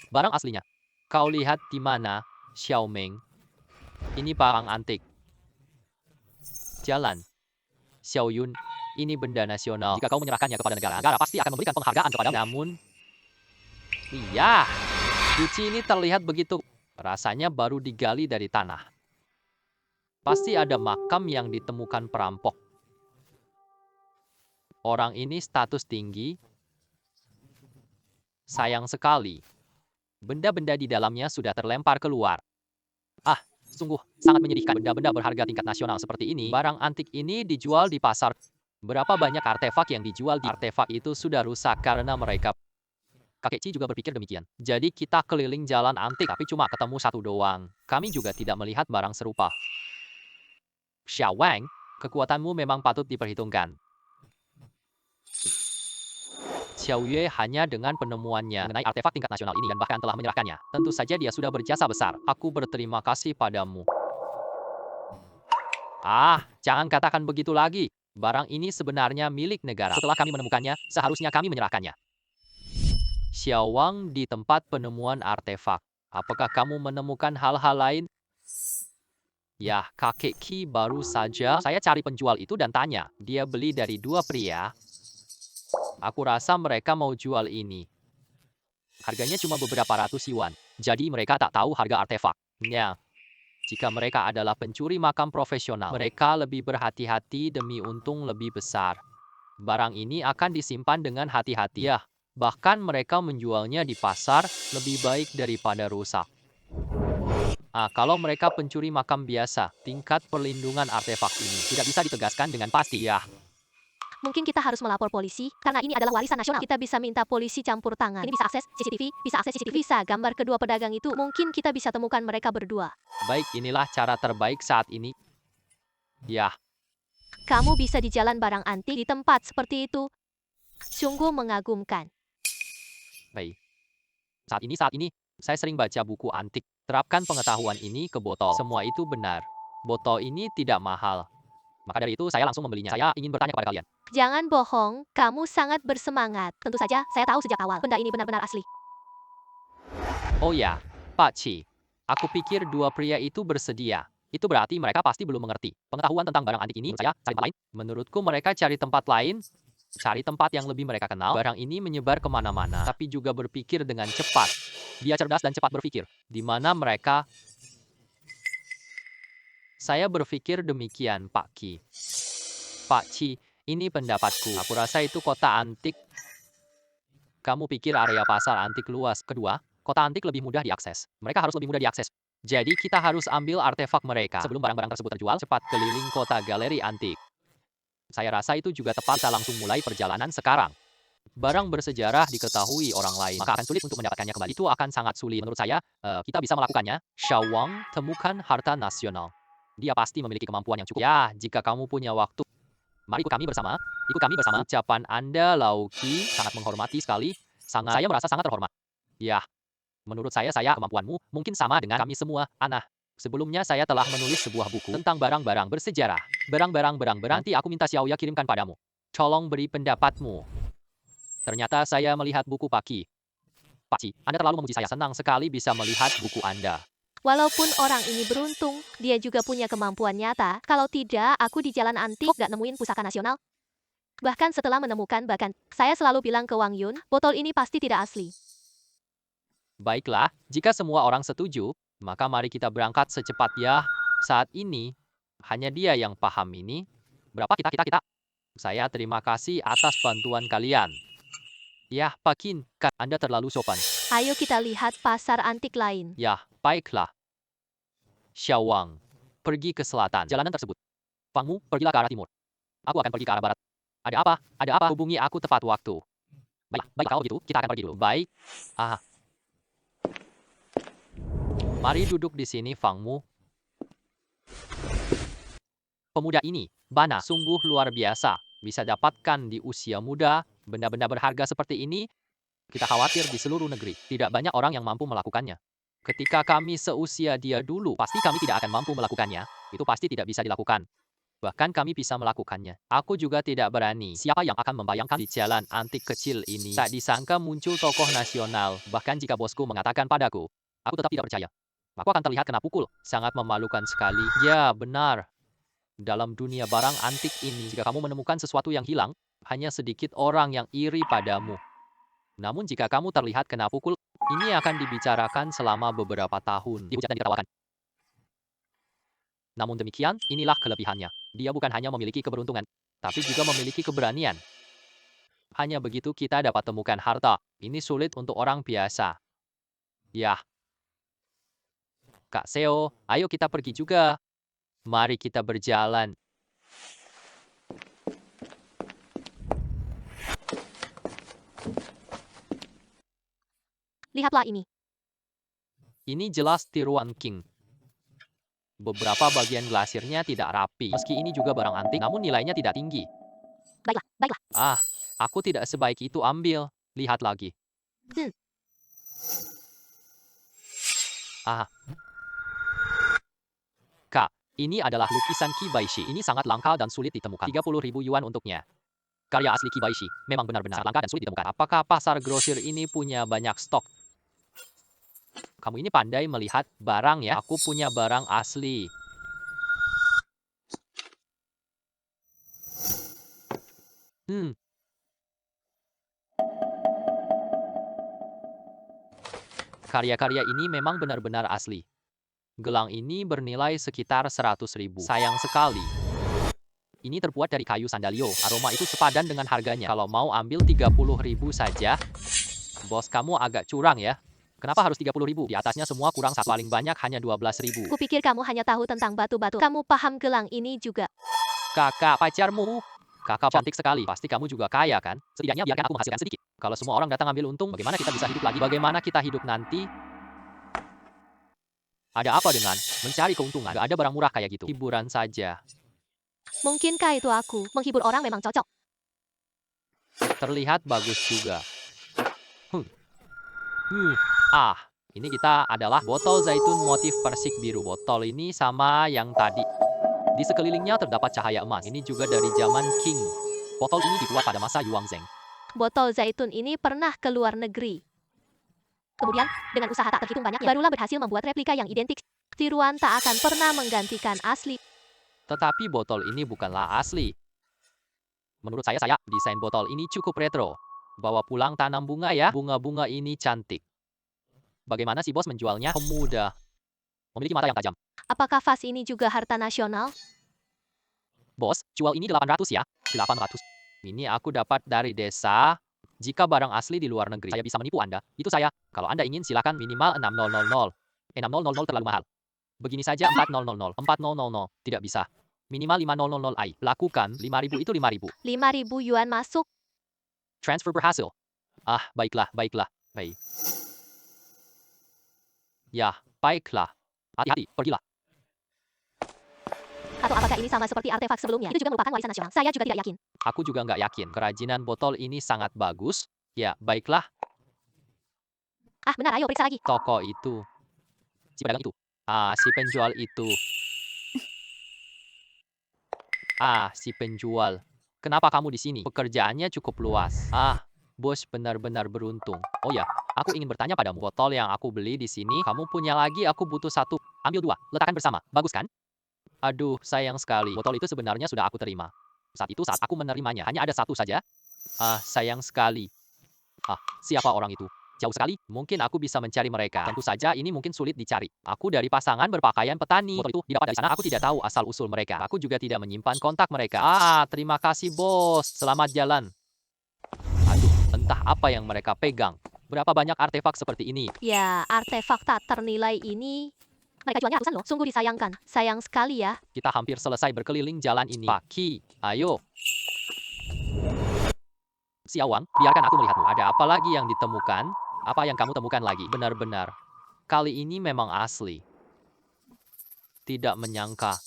Barang aslinya. Kau lihat di mana, Xiaoming? Ini barang antik. Jalan. Xiaoyun, ini benda nasional. Jika kau menyerahkannya kepada negara pasti akan memberikan penghargaan kepadamu. Namun, iya, guci ini terlihat begitu. Rasanya baru digali dari tanah. Pasti ada makam yang ditemukan perampok. Orang ini status tinggi. Sayang sekali. Benda-benda di dalamnya sudah terlempar keluar. Ah, sungguh sangat menyedihkan. Benda-benda berharga tingkat nasional seperti ini. Barang antik ini dijual di pasar. Berapa banyak artefak yang dijual di artefak itu sudah rusak karena mereka Kakek Ci juga berpikir demikian. Jadi kita keliling jalan antik tapi cuma ketemu satu doang. Kami juga tidak melihat barang serupa. Xiao Wang, kekuatanmu memang patut diperhitungkan. Xiao Yue hanya dengan penemuannya mengenai artefak tingkat nasional ini dan bahkan telah menyerahkannya. Tentu saja dia sudah berjasa besar. Aku berterima kasih padamu. Jangan katakan begitu lagi. Barang ini sebenarnya milik negara. Setelah kami menemukannya, seharusnya kami menyerahkannya. Xiao Wang di tempat penemuan artefak. Apakah kamu menemukan hal-hal lain? Ya, kakek Qi baru saja saya cari penjual itu dan tanya. Dia beli dari dua pria. Aku rasa mereka mau jual ini. Harganya cuma beberapa ratus yuan. Jadi mereka tak tahu harga artefaknya. Jika mereka adalah pencuri makam profesional, mereka lebih berhati-hati demi untung lebih besar. Barang ini akan disimpan dengan hati-hati. Ya, bahkan mereka menjualnya di pasar lebih baik daripada rusak. Kalau mereka pencuri makam biasa, tingkat perlindungan artefak ini tidak bisa ditegaskan dengan pasti. Ya, Mungkin kita harus melapor polisi, karena ini adalah warisan nasional. Kita bisa minta polisi campur tangan. Ini bisa akses CCTV, bisa gambar kedua pedagang itu. Mungkin kita bisa temukan mereka berdua. baik, inilah cara terbaik saat ini. Ya, Kamu bisa di jalan barang antik di tempat seperti itu. Sungguh mengagumkan. baik. Saat ini, saya sering baca buku antik. Terapkan pengetahuan ini ke botol. Semua itu benar. Botol ini tidak mahal. Maka dari itu, saya langsung membelinya. Saya ingin bertanya kepada kalian. Jangan bohong, kamu sangat bersemangat. Tentu saja, saya tahu sejak awal. Benda ini benar-benar asli. Oh ya, Pak Ci. Aku pikir dua pria itu bersedia. Itu berarti mereka pasti belum mengerti. Pengetahuan tentang barang antik ini, menurut saya, cari tempat lain. Menurutku mereka cari tempat lain. Cari tempat yang lebih mereka kenal. Barang ini menyebar kemana-mana, tapi juga berpikir dengan cepat. Dia cerdas dan cepat berpikir. Di mana mereka... Saya berpikir demikian, Pak Ki. Pak Ci, ini pendapatku. Aku rasa itu kota antik. Kamu pikir area pasar antik luas. Kedua, kota antik lebih mudah diakses. Mereka harus lebih mudah diakses. Jadi kita harus ambil artefak mereka. Sebelum barang-barang tersebut terjual, cepat keliling kota galeri antik. Saya rasa itu juga tepat. Kita langsung mulai perjalanan sekarang. Barang bersejarah diketahui orang lain, maka akan sulit untuk mendapatkannya kembali. Itu akan sangat sulit. Menurut saya, kita bisa melakukannya. Xiao Wang, temukan harta nasional. Dia pasti memiliki kemampuan yang cukup. Ya, jika kamu punya waktu, mari ikut kami bersama. Ikut kami bersama. Ucapan Anda, Lauki, sangat menghormati sekali. Saya merasa sangat terhormat. Ya, menurut saya kemampuanmu mungkin sama dengan kami semua, Ana. Sebelumnya saya telah menulis sebuah buku tentang barang-barang bersejarah. Barang-barang nanti aku minta Xiaoya kirimkan padamu. Tolong beri pendapatmu. Ternyata saya melihat buku Paki. Pak Ci, Anda terlalu memuji saya. Senang sekali bisa melihat buku Anda. Walaupun orang ini beruntung, dia juga punya kemampuan nyata. Kalau tidak, aku di jalan antik gak nemuin pusaka nasional. Bahkan setelah menemukan, saya selalu bilang ke Wang Yun, botol ini pasti tidak asli. Baiklah, jika semua orang setuju, maka mari kita berangkat secepatnya. Saat ini, hanya dia yang paham ini. Berapa kita? Saya terima kasih atas bantuan kalian. Ya, Pak Qin, Anda terlalu sopan. Ayo kita lihat pasar antik lain. Ya, baiklah. Xiao Wang, pergi ke selatan. Jalanan tersebut. Fangmu, pergilah ke arah timur. Aku akan pergi ke arah barat. Ada apa? Hubungi aku tepat waktu. Baik, kalau begitu, kita akan pergi dulu. Baik. Mari duduk di sini, Fangmu. Pemuda ini, Bana, sungguh luar biasa. Bisa dapatkan di usia muda, benda-benda berharga seperti ini, kita khawatir di seluruh negeri. Tidak banyak orang yang mampu melakukannya. Ketika kami seusia dia dulu, pasti kami tidak akan mampu melakukannya. Itu pasti tidak bisa dilakukan. Bahkan kami bisa melakukannya. Aku juga tidak berani. Siapa yang akan membayangkan di jalan antik kecil ini? Tak disangka muncul tokoh nasional. Bahkan jika bosku mengatakan padaku, aku tetap tidak percaya. Aku akan terlihat kena pukul. Sangat memalukan sekali. Ya, benar. Dalam dunia barang antik ini, jika kamu menemukan sesuatu yang hilang, hanya sedikit orang yang iri padamu. Namun jika kamu terlihat kena pukul, ini akan dibicarakan selama beberapa tahun. Dihujat dan ditertawakan. Namun demikian, inilah kelebihannya. Dia bukan hanya memiliki keberuntungan, tapi juga memiliki keberanian. Hanya begitu kita dapat temukan harta. Ini sulit untuk orang biasa. Ya. Kak Seo, ayo kita pergi juga. Mari kita berjalan. Lihatlah ini. Ini jelas tiruan King. Beberapa bagian glasirnya tidak rapi. Meski ini juga barang antik, namun nilainya tidak tinggi. Baiklah, baiklah. Ah, aku tidak sebaik itu ambil. Lihat lagi. Hmm. Ah. Kak, ini adalah lukisan Kibaishi. Ini sangat langka dan sulit ditemukan. 30.000 yuan untuknya. Karya asli Kibaishi memang benar-benar langka dan sulit ditemukan. Apakah pasar grosir ini punya banyak stok? Kamu ini pandai melihat barang ya. Aku punya barang asli. Karya-karya ini memang benar-benar asli. Gelang ini bernilai sekitar 100.000. Sayang sekali. Ini terbuat dari kayu sandalio. Aroma itu sepadan dengan harganya. Kalau mau ambil 30.000 saja, bos kamu agak curang ya. Kenapa harus 30.000? Di atasnya semua kurang satu. Paling banyak hanya 12.000. Kupikir kamu hanya tahu tentang batu-batu. Kamu paham gelang ini juga. Kakak pacarmu. Kakak cantik sekali. Pasti kamu juga kaya kan? Setidaknya biarkan aku menghasilkan sedikit. Kalau semua orang datang ambil untung, bagaimana kita bisa hidup lagi? Bagaimana kita hidup nanti? Ada apa dengan mencari keuntungan? Gak ada barang murah kayak gitu. Hiburan saja. Mungkinkah itu aku? Menghibur orang memang cocok. Terlihat bagus juga. Ini kita adalah botol zaitun motif persik biru. Botol ini sama yang tadi. Di sekelilingnya terdapat cahaya emas. Ini juga dari zaman King. Botol ini dibuat pada masa Yuanzheng. Botol zaitun ini pernah ke luar negeri. Kemudian, dengan usaha tak terhitung banyaknya, barulah berhasil membuat replika yang identik. Tiruan tak akan pernah menggantikan asli. Tetapi botol ini bukanlah asli. Menurut saya, desain botol ini cukup retro. Bawa pulang tanam bunga ya. Bunga-bunga ini cantik. Bagaimana si bos menjualnya? Pemuda. Memiliki mata yang tajam. Apakah vas ini juga harta nasional? Bos, jual ini 800 ya. 800. Ini aku dapat dari desa. Jika barang asli di luar negeri, saya bisa menipu Anda. Itu saya. Kalau Anda ingin, silakan minimal 6000. 6000 terlalu mahal. Begini saja 4000. 4000. Tidak bisa. Minimal 5000 ai. Lakukan 5.000 itu 5.000. 5.000 yuan masuk. Transfer berhasil. Baiklah. Baik. Ya, baiklah. Hati-hati, pergilah. Atau apakah ini sama seperti artefak sebelumnya? Itu juga merupakan warisan nasional. Saya juga tidak yakin. Aku juga nggak yakin. Kerajinan botol ini sangat bagus. Ya, baiklah. Benar, ayo periksa lagi. Toko itu. Si pedagang itu. Si penjual itu. Si penjual. Kenapa kamu di sini? Pekerjaannya cukup luas. Bos benar-benar beruntung. Oh ya, aku ingin bertanya padamu. Botol yang aku beli di sini, kamu punya lagi, aku butuh 1. Ambil 2, letakkan bersama. Bagus kan? Aduh, sayang sekali. Botol itu sebenarnya sudah aku terima. Saat aku menerimanya, hanya ada 1 saja. Sayang sekali. Siapa orang itu? Jauh sekali. Mungkin aku bisa mencari mereka. Tentu saja ini mungkin sulit dicari. Aku dari pasangan berpakaian petani. Botol itu didapat dari sana. Aku tidak tahu asal-usul mereka. Aku juga tidak menyimpan kontak mereka. Terima kasih bos. Selamat jalan. Aduh, entah apa yang mereka pegang. Berapa banyak artefak seperti ini? Ya, artefak tak ternilai ini. Mereka jualnya ratusan loh. Sungguh disayangkan. Sayang sekali ya. Kita hampir selesai berkeliling jalan ini. Paki, ayo. Xiaowang, biarkan aku melihatmu. Ada apa lagi yang ditemukan? Apa yang kamu temukan lagi? Benar-benar. Kali ini memang asli. Tidak menyangka.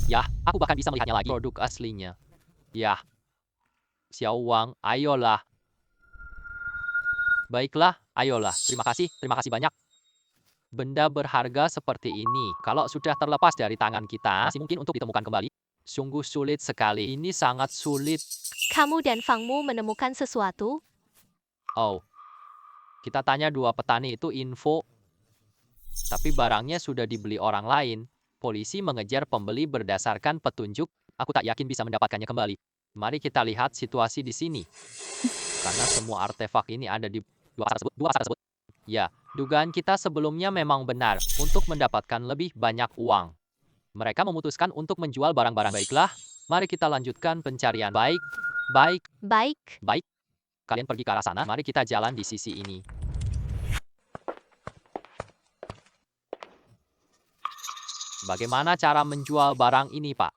Yah, aku bahkan bisa melihatnya lagi. Produk aslinya. Yah. Xiaowang, ayolah. Baiklah, ayolah. Terima kasih banyak. Benda berharga seperti ini, kalau sudah terlepas dari tangan kita, masih mungkin untuk ditemukan kembali. Sungguh sulit sekali. Ini sangat sulit. Kamu dan Fangmu menemukan sesuatu? Kita tanya 2 petani itu info. Tapi barangnya sudah dibeli orang lain. Polisi mengejar pembeli berdasarkan petunjuk. Aku tak yakin bisa mendapatkannya kembali. Mari kita lihat situasi di sini. Karena semua artefak ini ada di 2 pasar tersebut. Ya, dugaan kita sebelumnya memang benar untuk mendapatkan lebih banyak uang. Mereka memutuskan untuk menjual barang-barang. Baiklah, mari kita lanjutkan pencarian. Baik. Kalian pergi ke arah sana, mari kita jalan di sisi ini. Bagaimana cara menjual barang ini, Pak?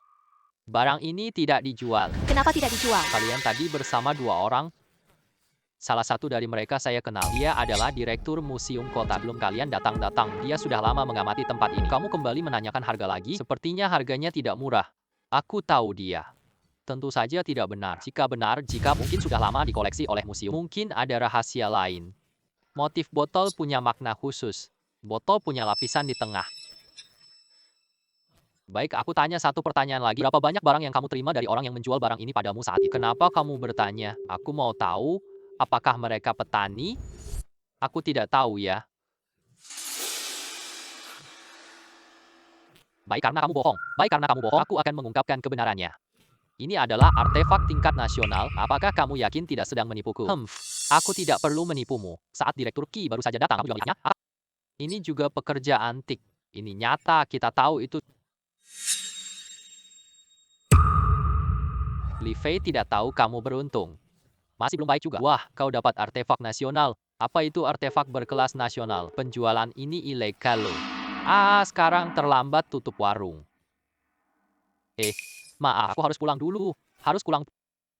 Barang ini tidak dijual. Kenapa tidak dijual? Kalian tadi bersama 2 orang. Salah satu dari mereka saya kenal. Dia adalah direktur museum kota. Belum kalian datang-datang, dia sudah lama mengamati tempat ini. Kamu kembali menanyakan harga lagi? Sepertinya harganya tidak murah. Aku tahu dia. Tentu saja tidak benar. Jika benar, jika mungkin sudah lama dikoleksi oleh museum, mungkin ada rahasia lain. Motif botol punya makna khusus. Botol punya lapisan di tengah. Baik, aku tanya satu pertanyaan lagi. Berapa banyak barang yang kamu terima dari orang yang menjual barang ini padamu saat itu? Kenapa kamu bertanya? Aku mau tahu, apakah mereka petani? Aku tidak tahu ya. Baik, karena kamu bohong. Baik, karena kamu bohong, aku akan mengungkapkan kebenarannya. Ini adalah artefak tingkat nasional. Apakah kamu yakin tidak sedang menipuku? Aku tidak perlu menipumu. Saat Direktur Qi baru saja datang, kamu juga melihatnya. Ini juga pekerja antik. Ini nyata, kita tahu itu. Li Fei tidak tahu kamu beruntung. Masih belum baik juga. Wah, kau dapat artefak nasional. Apa itu artefak berkelas nasional? Penjualan ini ilegal loh. Sekarang terlambat tutup warung. Maaf, aku harus pulang dulu. Harus pulang.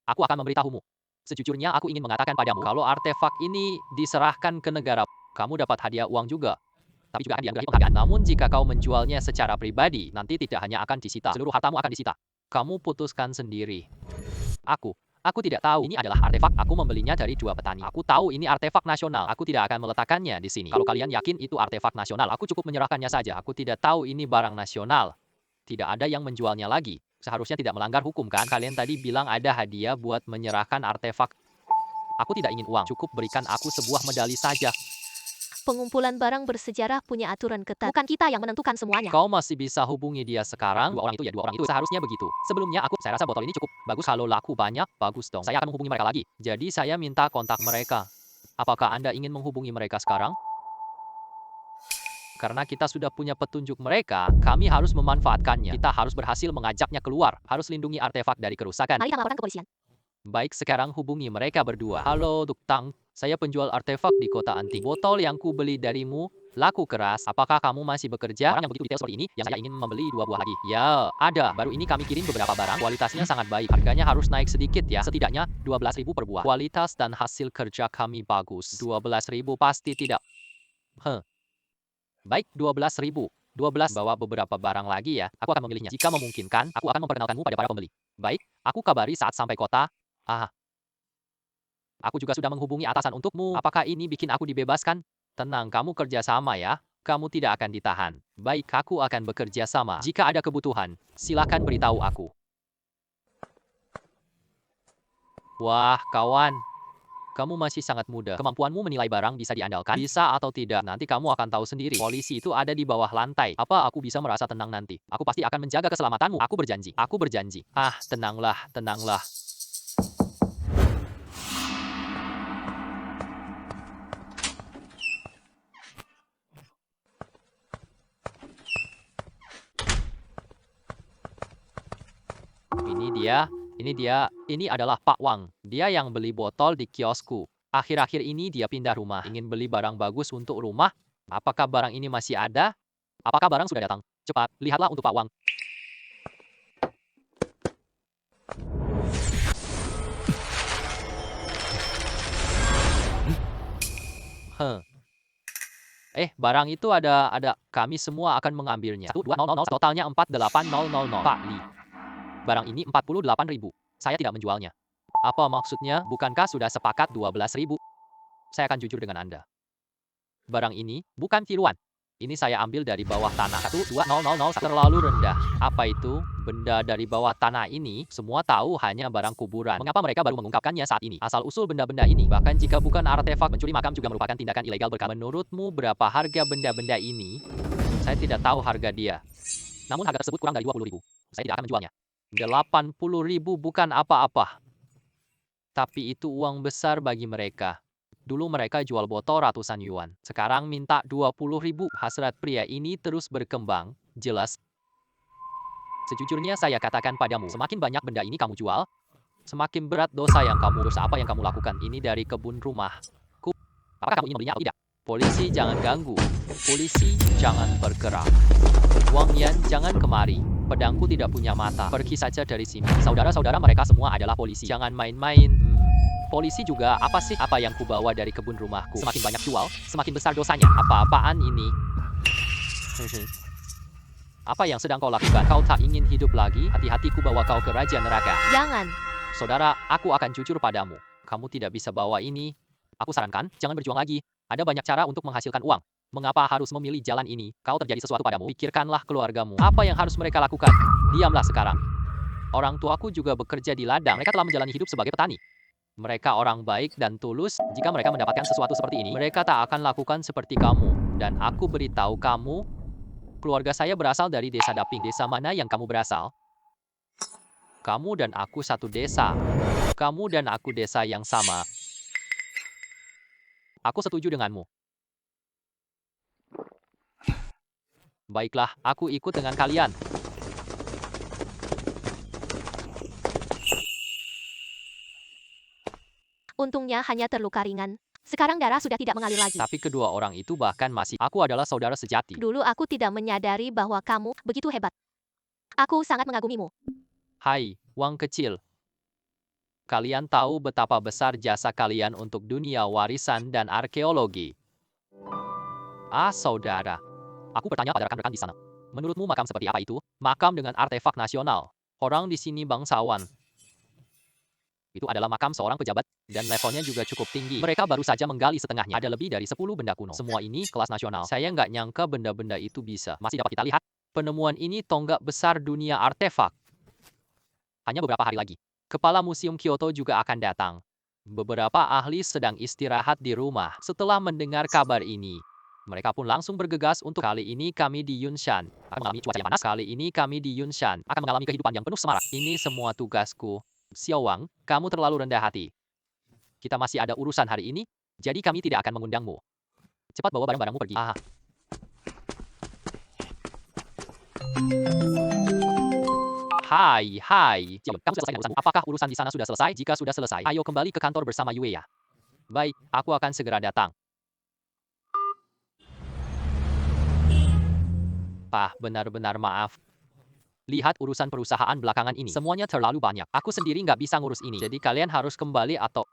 Aku akan memberitahumu. Sejujurnya aku ingin mengatakan padamu, kalau artefak ini diserahkan ke negara, kamu dapat hadiah uang juga. Tapi juga akan dianugerahi penghargaan. Namun jika kau menjualnya secara pribadi, nanti tidak hanya akan disita, seluruh hartamu akan disita. Kamu putuskan sendiri. Aku tidak tahu. Ini adalah artefak. Aku membelinya dari dua petani. Aku tahu ini artefak nasional. Aku tidak akan meletakkannya di sini. Kalau kalian yakin itu artefak nasional, aku cukup menyerahkannya saja. Aku tidak tahu ini barang nasional. Tidak ada yang menjualnya lagi. Seharusnya tidak melanggar hukum kan? Kalian tadi bilang ada hadiah buat menyerahkan artefak. Aku tidak ingin uang. Cukup berikan aku sebuah medali saja. Pengumpulan barang bersejarah punya aturan ketat. Bukan kita yang menentukan semuanya. Kau masih bisa hubungi dia sekarang. Dua orang itu seharusnya begitu. Sebelumnya saya rasa botol ini cukup bagus. Kalau laku banyak, bagus dong. Saya akan menghubungi mereka lagi. Jadi saya minta kontak mereka. Apakah Anda ingin menghubungi mereka sekarang? Karena kita sudah punya petunjuk mereka, kami harus memanfaatkannya. Kita harus berhasil mengajaknya keluar. Harus lindungi artefak dari kerusakan. Mari kita laporkan ke kepolisian. Baik, sekarang hubungi mereka berdua. Halo, Duktang. Saya penjual artefak di kota antik. Botol yang ku beli darimu laku keras. Apakah kamu masih bekerja? Orang yang begitu detail seperti ini, yang saya ingin membeli 2 buah lagi. Ya, ada. Baru ini kami kirim beberapa barang. Kualitasnya sangat baik. Harganya harus naik sedikit ya. Setidaknya 12.000 per buah. Kualitas dan hasil kerja kami bagus. 12.000 pasti tidak. Baik, 12.000. 12 bawa beberapa barang lagi ya. Aku akan memilihnya. Jika memungkinkan, aku akan memperkenalkanmu pada para pembeli. Baik, aku kabari saat sampai kota. Aku juga sudah menghubungi atasan untukmu. Apakah ini bikin aku dibebaskan? Tenang, kamu kerja sama ya. Kamu tidak akan ditahan. Baik, aku akan bekerja sama. Jika ada kebutuhan, silakan beritahu aku. Wah, kawan. Kamu masih sangat muda. Kemampuanmu menilai barang bisa diandalkan. Bisa atau tidak, nanti kamu akan tahu sendiri. Polisi itu ada di bawah lantai. Apa aku bisa merasa tenang nanti? Aku pasti akan menjaga keselamatanmu. Aku berjanji. Aku berjanji. Tenanglah, tenanglah. Ini adalah Pak Wang. Dia yang beli botol di kiosku. Akhir-akhir ini dia pindah rumah. Ingin beli barang bagus untuk rumah. Apakah barang ini masih ada? Apakah barang sudah datang? Cepat, lihatlah untuk Pak Wang. Barang itu ada. Kami semua akan mengambilnya. 12000, totalnya 48000. Pak Li. Barang ini 48.000. Saya tidak menjualnya. Apa maksudnya? Bukankah sudah sepakat 12.000? Saya akan jujur dengan Anda. Barang ini bukan tiruan. Ini saya ambil dari bawah tanah. 12000 terlalu rendah. Apa itu? Benda dari bawah tanah ini semua tahu hanya barang kuburan. Mengapa mereka baru mengungkapkannya saat ini? Asal usul benda-benda ini, bahkan jika bukan artefak, mencuri makam juga merupakan tindakan ilegal berkala. Menurutmu berapa harga benda-benda ini? Saya tidak tahu harga dia. Namun harga tersebut kurang dari 20.000. Saya tidak akan menjualnya. 80.000 bukan apa-apa. Tapi itu uang besar bagi mereka. Dulu mereka jual botol ratusan yuan. Sekarang minta 20.000. Hasrat pria ini terus berkembang. Jelas. Sejujurnya saya katakan padamu, semakin banyak benda ini kamu jual, semakin berat dosa apa yang kamu lakukan. Ini dari kebun rumahku. Apakah kamu ingin membelinya atau tidak? Polisi, jangan ganggu. Polisi, jangan bergerak. Wang Yan, jangan kemari. Pedangku tidak punya mata. Pergi saja dari sini. Saudara-saudara mereka semua adalah polisi. Jangan main-main. Polisi juga, apa sih? Apa yang kubawa dari kebun rumahku? Semakin banyak jual, semakin besar dosanya. Apa-apaan ini? Apa yang sedang kau lakukan? Kau tak ingin hidup lagi? Hati-hati, ku bawa kau ke Raja Neraka. Jangan. Saudara, aku akan jujur padamu. Kamu tidak bisa bawa ini. Aku sarankan, jangan berjuang lagi. Ada banyak cara untuk menghasilkan uang. Mengapa harus memilih jalan ini? Kalau terjadi sesuatu padamu, pikirkanlah keluargamu. Apa yang harus mereka lakukan? Diamlah sekarang. Orang tuaku juga bekerja di ladang. Mereka telah menjalani hidup sebagai petani. Mereka orang baik dan tulus. Jika mereka mendapatkan sesuatu seperti ini, mereka tak akan lakukan seperti kamu. Dan aku beritahu kamu, keluarga saya berasal dari desa Daping. Desa mana yang kamu berasal? Kamu dan aku satu desa. Kamu dan aku desa yang sama. Aku setuju denganmu. Baiklah, aku ikut dengan kalian. Untungnya hanya terluka ringan. Sekarang darah sudah tidak mengalir lagi. Tapi kedua orang itu bahkan masih, aku adalah saudara sejati. Dulu aku tidak menyadari bahwa kamu begitu hebat. Aku sangat mengagumimu. Hai, Wang kecil. Kalian tahu betapa besar jasa kalian untuk dunia warisan dan arkeologi. Ah, saudara. Aku bertanya pada rekan-rekan di sana. Menurutmu makam seperti apa itu? Makam dengan artefak nasional. Orang di sini bangsawan. Itu adalah makam seorang pejabat, dan levelnya juga cukup tinggi. Mereka baru saja menggali setengahnya. Ada lebih dari 10 benda kuno. Semua ini kelas nasional. Saya nggak nyangka benda-benda itu bisa. Masih dapat kita lihat. Penemuan ini tonggak besar dunia artefak. Hanya beberapa hari lagi. Kepala Museum Kyoto juga akan datang. Beberapa ahli sedang istirahat di rumah setelah mendengar kabar ini. Mereka pun langsung bergegas untuk kali ini kami di Yunshan akan mengalami cuaca yang panas. Kali ini kami di Yunshan akan mengalami kehidupan yang penuh semarak. Ini semua tugasku. Xiao Wang, kamu terlalu rendah hati. Kita masih ada urusan hari ini, jadi kami tidak akan mengundangmu. Cepat bawa barang-barangmu pergi. Hai, Xiao, kamu sudah selesai dengan urusanmu? Apakah urusan di sana sudah selesai? Jika sudah selesai, ayo kembali ke kantor bersama Yue ya. Baik, aku akan segera datang. Benar-benar maaf. Lihat urusan perusahaan belakangan ini. Semuanya terlalu banyak. Aku sendiri nggak bisa ngurus ini. Jadi kalian harus kembali atau...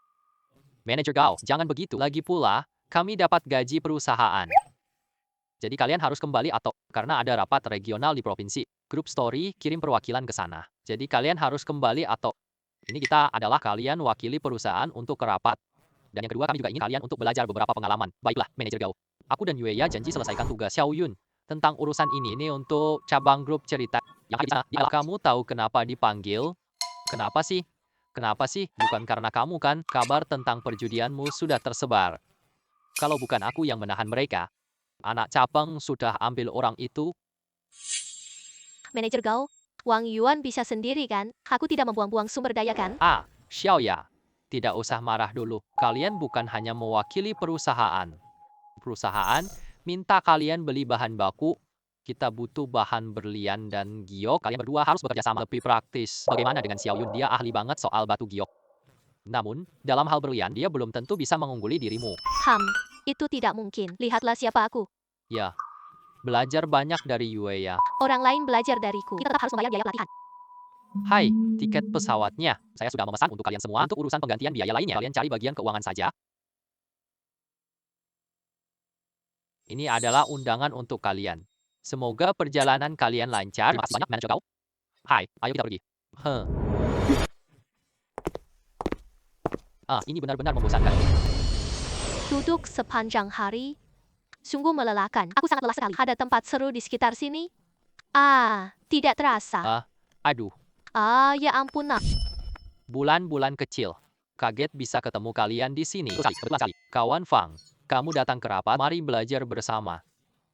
Manajer Gao, jangan begitu. Lagi pula, kami dapat gaji perusahaan. Jadi kalian harus kembali atau... Karena ada rapat regional di provinsi. Grup Story kirim perwakilan ke sana. Jadi kalian harus kembali atau... Ini kita adalah kalian wakili perusahaan untuk ke rapat. Dan yang kedua, kami juga ingin kalian untuk belajar beberapa pengalaman. Baiklah, Manajer Gao. Aku dan Yue ya janji selesaikan tugas Xiao Yun tentang urusan ini. Ini untuk cabang grup cerita. Yang ada di sana, kamu tahu kenapa dipanggil? Kenapa sih? Kenapa sih? Bukan karena kamu kan? Kabar tentang perjudianmu sudah tersebar. Kalau bukan aku yang menahan mereka, anak cabang sudah ambil orang itu. Manajer Gao, Wang Yuan bisa sendiri kan? Aku tidak membuang-buang sumber daya kan? Xiao ya. Tidak usah marah dulu. Kalian bukan hanya mewakili perusahaan. Perusahaan minta kalian beli bahan baku. Kita butuh bahan berlian dan giok. Kalian berdua harus bekerja sama lebih praktis. Bagaimana dengan Xiao Yun? Dia ahli banget soal batu giok. Namun, dalam hal berlian, dia belum tentu bisa mengungguli dirimu. Itu tidak mungkin. Lihatlah siapa aku. Ya, belajar banyak dari Yue ya. Orang lain belajar dariku. Kita tetap harus membayar biaya pelatihan. Hai, tiket pesawatnya. Saya sudah memesan untuk kalian semua. Untuk urusan penggantian biaya lainnya, kalian cari bagian keuangan saja. Ini adalah undangan untuk kalian. Semoga perjalanan kalian lancar. Terima kasih banyak, Manajer Gao. Hai, ayo kita pergi. Ini benar-benar membosankan. Duduk sepanjang hari. Sungguh melelahkan. Aku sangat lelah sekali. Ada tempat seru di sekitar sini? Tidak terasa. Aduh. Ya ampun nak. Bulan-bulan kecil. Kaget bisa ketemu kalian di sini. Betul sekali. Kawan Fang, kamu datang ke rapat, mari belajar bersama.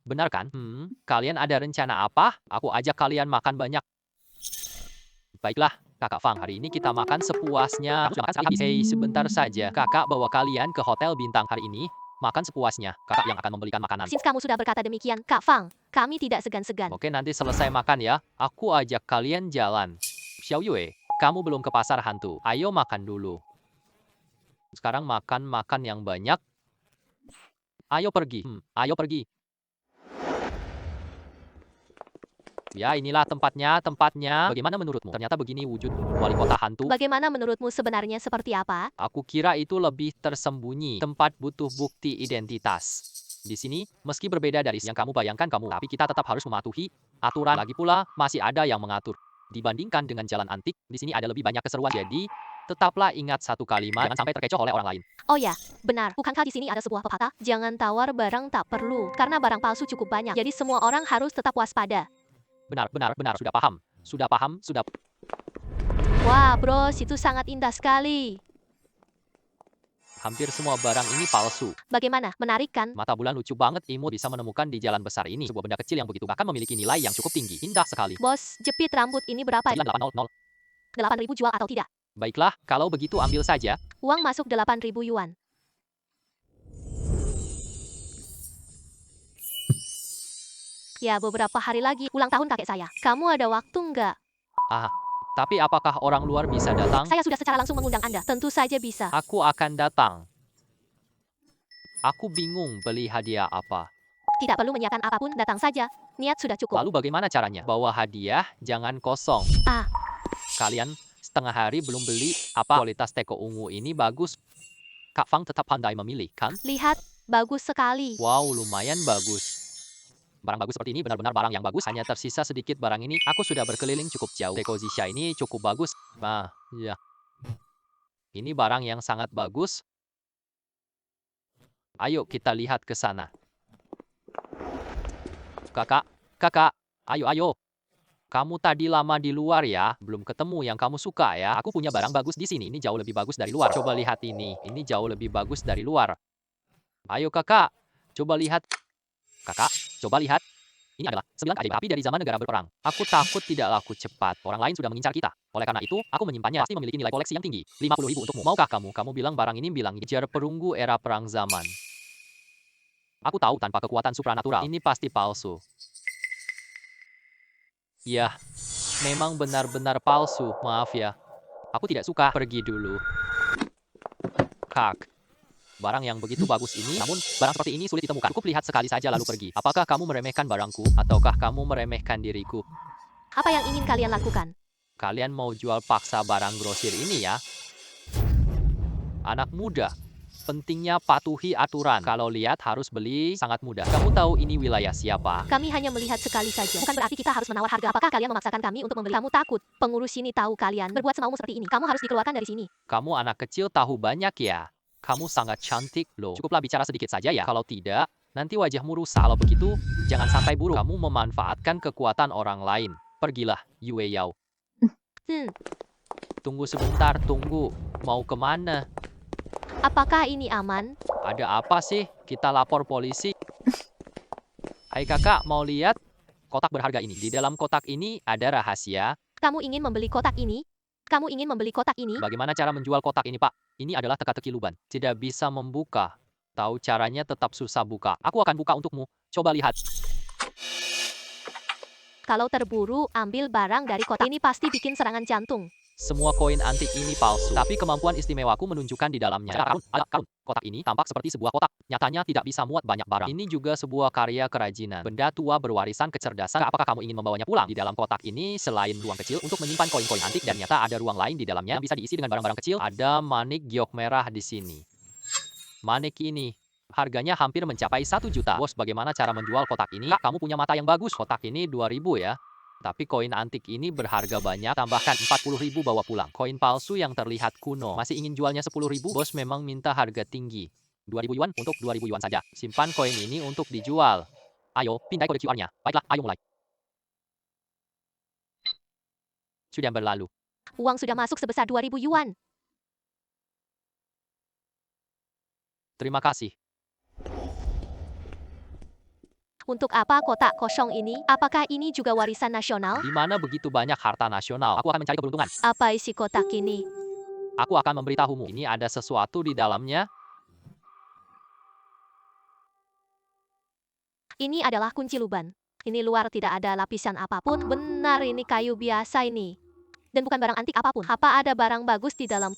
Benar kan? Kalian ada rencana apa? Aku ajak kalian makan banyak. Baiklah, Kakak Fang, hari ini kita makan sepuasnya. Hei, sebentar saja. Kakak bawa kalian ke hotel bintang hari ini. Makan sepuasnya. Kakak yang akan membelikan makanan. Since kamu sudah berkata demikian, Kak Fang, kami tidak segan-segan. Oke, nanti selesai makan ya. Aku ajak kalian jalan. Xiao Yue, kamu belum ke pasar hantu. Ayo makan dulu. Sekarang makan yang banyak. Ayo pergi. Ayo pergi. Ya, inilah tempatnya. Bagaimana menurutmu? Ternyata begini wujud wali kota hantu. Bagaimana menurutmu sebenarnya seperti apa? Aku kira itu lebih tersembunyi. Tempat butuh bukti identitas. Di sini, meski berbeda dari yang kamu bayangkan tapi kita tetap harus mematuhi aturan. Lagi pula, masih ada yang mengatur. Dibandingkan dengan jalan antik, di sini ada lebih banyak keseruan. Jadi, tetaplah ingat satu kalimat, jangan sampai terkecoh oleh orang lain. Oh ya, benar. Bukankah di sini ada sebuah pepatah? Jangan tawar barang tak perlu, karena barang palsu cukup banyak. Jadi semua orang harus tetap waspada. Benar. Sudah paham. Wah, bros, itu sangat indah sekali. Hampir semua barang ini palsu. Bagaimana? Menarik kan? Mata bulan lucu banget, imut bisa menemukan di jalan besar ini. Sebuah benda kecil yang begitu bahkan memiliki nilai yang cukup tinggi. Indah sekali. Bos, jepit rambut ini berapa? 9800. 8.000 jual atau tidak? Baiklah, kalau begitu ambil saja. Uang masuk 8.000 yuan. Ya, beberapa hari lagi ulang tahun kakek saya. Kamu ada waktu nggak? Tapi apakah orang luar bisa datang? Saya sudah secara langsung mengundang Anda. Tentu saja bisa. Aku akan datang. Aku bingung beli hadiah apa. Tidak perlu menyiapkan apapun, datang saja. Niat sudah cukup. Lalu bagaimana caranya? Bawa hadiah, jangan kosong. Ah. Kalian setengah hari belum beli. Apa kualitas teko ungu ini bagus? Kak Fang tetap pandai memilih, kan? Lihat, bagus sekali. Wow, lumayan bagus. Barang bagus seperti ini benar-benar barang yang bagus. Hanya tersisa sedikit barang ini. Aku sudah berkeliling cukup jauh. Teko Zisha ini cukup bagus. Ya. Ini barang yang sangat bagus. Ayo kita lihat ke sana. Kakak. Ayo. Kamu tadi lama di luar ya. Belum ketemu yang kamu suka ya. Aku punya barang bagus di sini. Ini jauh lebih bagus dari luar. Coba lihat ini. Ini jauh lebih bagus dari luar. Ayo kakak. Coba lihat. Kakak, coba lihat. Ini adalah 9 keajaiban api dari zaman negara berperang. Aku takut tidak laku cepat. Orang lain sudah mengincar kita. Oleh karena itu, aku menyimpannya. Pasti memiliki nilai koleksi yang tinggi. 50.000 untukmu. Maukah kamu? Kamu bilang barang ini jar perunggu era perang zaman. Aku tahu tanpa kekuatan supranatural. Ini pasti palsu. Ya, memang benar-benar palsu. Maaf ya. Aku tidak suka. Pergi dulu. Kak. Barang yang begitu bagus ini, namun barang seperti ini sulit ditemukan. Cukup lihat sekali saja lalu pergi. Apakah kamu meremehkan barangku, ataukah kamu meremehkan diriku? Apa yang ingin kalian lakukan? Kalian mau jual paksa barang grosir ini ya? Anak muda, pentingnya patuhi aturan. Kalau lihat harus beli, sangat mudah. Kamu tahu ini wilayah siapa? Kami hanya melihat sekali saja. Bukan berarti kita harus menawar harga. Apakah kalian memaksakan kami untuk membeli? Kamu takut? Pengurus sini tahu kalian berbuat semaumu seperti ini. Kamu harus dikeluarkan dari sini. Kamu anak kecil tahu banyak ya? Kamu sangat cantik loh. Cukuplah bicara sedikit saja ya. Kalau tidak, nanti wajahmu rusak. Kalau begitu, jangan sampai buruk. Kamu memanfaatkan kekuatan orang lain. Pergilah, Yue Yao. Tunggu sebentar, tunggu. Mau kemana? Apakah ini aman? Ada apa sih? Kita lapor polisi. Hai kakak, mau lihat? Kotak berharga ini. Di dalam kotak ini ada rahasia. Kamu ingin membeli kotak ini? Kamu ingin membeli kotak ini? Bagaimana cara menjual kotak ini, Pak? Ini adalah teka-teki luban. Tidak bisa membuka. Tahu caranya tetap susah buka. Aku akan buka untukmu. Coba lihat. Kalau terburu, ambil barang dari kotak ini pasti bikin serangan jantung. Semua koin antik ini palsu. Tapi kemampuan istimewaku menunjukkan di dalamnya. Ada karun. Kotak ini tampak seperti sebuah kotak. Nyatanya tidak bisa muat banyak barang. Ini juga sebuah karya kerajinan. Benda tua berwarisan kecerdasan. Apakah kamu ingin membawanya pulang? Di dalam kotak ini, selain ruang kecil untuk menyimpan koin-koin antik, dan nyata ada ruang lain di dalamnya yang bisa diisi dengan barang-barang kecil. Ada manik giok merah di sini. Manik ini harganya hampir mencapai 1 juta. Bos, bagaimana cara menjual kotak ini? Kamu punya mata yang bagus. Kotak ini 2.000 ya. Tapi koin antik ini berharga banyak, tambahkan 40.000 bawa pulang. Koin palsu yang terlihat kuno. Masih ingin jualnya 10.000? Bos memang minta harga tinggi. 2.000 yuan untuk 2.000 yuan saja. Simpan koin ini untuk dijual. Ayo, pindai kode QR-nya. Baiklah, ayo mulai. Sudah berlalu. Uang sudah masuk sebesar 2.000 yuan. Terima kasih. Untuk apa kotak kosong ini? Apakah ini juga warisan nasional? Di mana begitu banyak harta nasional? Aku akan mencari keberuntungan. Apa isi kotak ini? Aku akan memberitahumu. Ini ada sesuatu di dalamnya. Ini adalah kunci luban. Ini luar tidak ada lapisan apapun. Benar, ini kayu biasa ini. Dan bukan barang antik apapun. Apa ada barang bagus di dalam?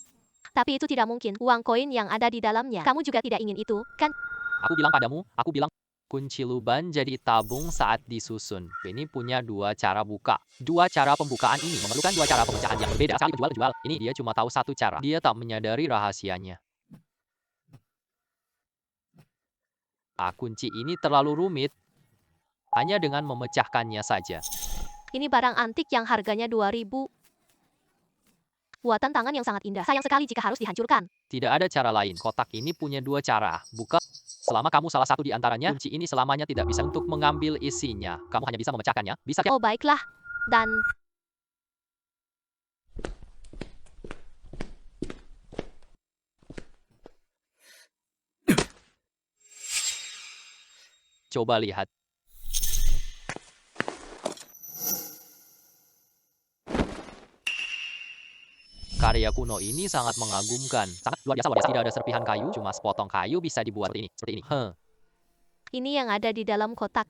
Tapi itu tidak mungkin. Uang koin yang ada di dalamnya. Kamu juga tidak ingin itu, kan? Aku bilang padamu, aku bilang. Kunci lubang jadi tabung saat disusun. Ini punya dua cara buka. Dua cara pembukaan ini memerlukan dua cara pemecahan yang berbeda. Sekali penjual. Ini dia cuma tahu satu cara. Dia tak menyadari rahasianya. Kunci ini terlalu rumit. Hanya dengan memecahkannya saja. Ini barang antik yang harganya 2.000. Buatan tangan yang sangat indah. Sayang sekali jika harus dihancurkan. Tidak ada cara lain. Kotak ini punya dua cara. Buka. Selama kamu salah satu di antaranya, kunci ini selamanya tidak bisa untuk mengambil isinya. Kamu hanya bisa memecahkannya. Bisa Oh baiklah. Dan coba lihat. Karya kuno ini sangat mengagumkan. Sangat luar biasa, luar biasa. Tidak ada serpihan kayu, cuma sepotong kayu bisa dibuat seperti ini. Seperti ini. ini yang ada di dalam kotak.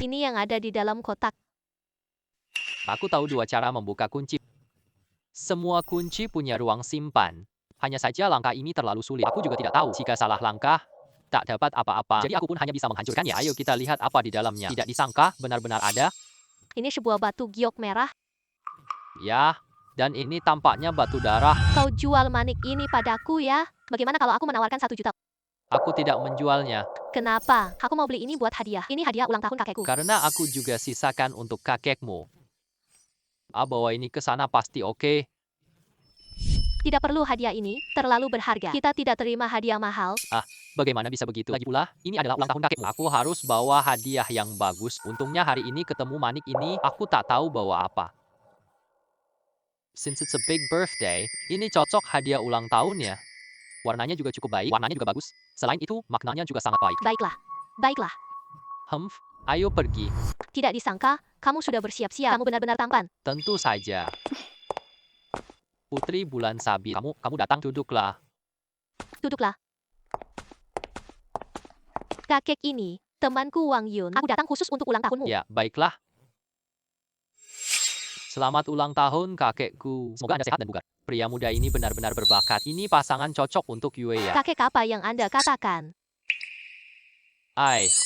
Ini yang ada di dalam kotak. Aku tahu dua cara membuka kunci. Semua kunci punya ruang simpan. Hanya saja langkah ini terlalu sulit. Aku juga tidak tahu. Jika salah langkah, tak dapat apa-apa. Jadi aku pun hanya bisa menghancurkannya. Ayo kita lihat apa di dalamnya. Tidak disangka, benar-benar ada. Ini sebuah batu giok merah. Ya, dan ini tampaknya batu darah. Kau jual manik ini padaku ya? Bagaimana kalau aku menawarkan 1 juta? Aku tidak menjualnya. Kenapa? Aku mau beli ini buat hadiah. Ini hadiah ulang tahun kakekku. Karena aku juga sisakan untuk kakekmu. Bawa ini ke sana pasti oke. Tidak perlu hadiah ini, terlalu berharga. Kita tidak terima hadiah mahal. Bagaimana bisa begitu? Lagi pula, ini adalah ulang tahun kakekmu. Aku harus bawa hadiah yang bagus. Untungnya hari ini ketemu manik ini, aku tak tahu bawa apa. Since it's a big birthday, ini cocok hadiah ulang tahunnya. Warnanya juga cukup baik, warnanya juga bagus. Selain itu, maknanya juga sangat baik. Baiklah. Baiklah. Ayo pergi. Tidak disangka, kamu sudah bersiap-siap. Kamu benar-benar tampan. Tentu saja. Putri Bulan Sabit, kamu datang, duduklah. Duduklah. Kakek ini, temanku Wang Yun. Aku datang khusus untuk ulang tahunmu. Ya, baiklah. Selamat ulang tahun kakekku. Semoga Anda sehat dan bugar. Pria muda ini benar-benar berbakat. Ini pasangan cocok untuk Yue ya. Kakek apa yang Anda katakan?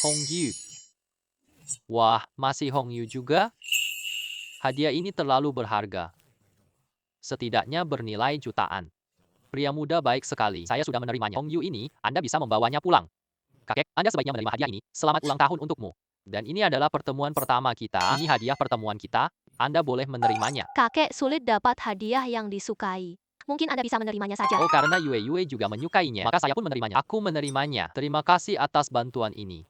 Hong Yu. Wah, masih Hong Yu juga? Hadiah ini terlalu berharga. Setidaknya bernilai jutaan. Pria muda baik sekali. Saya sudah menerimanya. Hong Yu ini, Anda bisa membawanya pulang. Kakek, Anda sebaiknya menerima hadiah ini. Selamat ulang tahun untukmu. Dan ini adalah pertemuan pertama kita. Ini hadiah pertemuan kita. Anda boleh menerimanya. Kakek sulit dapat hadiah yang disukai. Mungkin Anda bisa menerimanya saja. Karena Yue juga menyukainya. Maka saya pun menerimanya. Aku menerimanya. Terima kasih atas bantuan ini.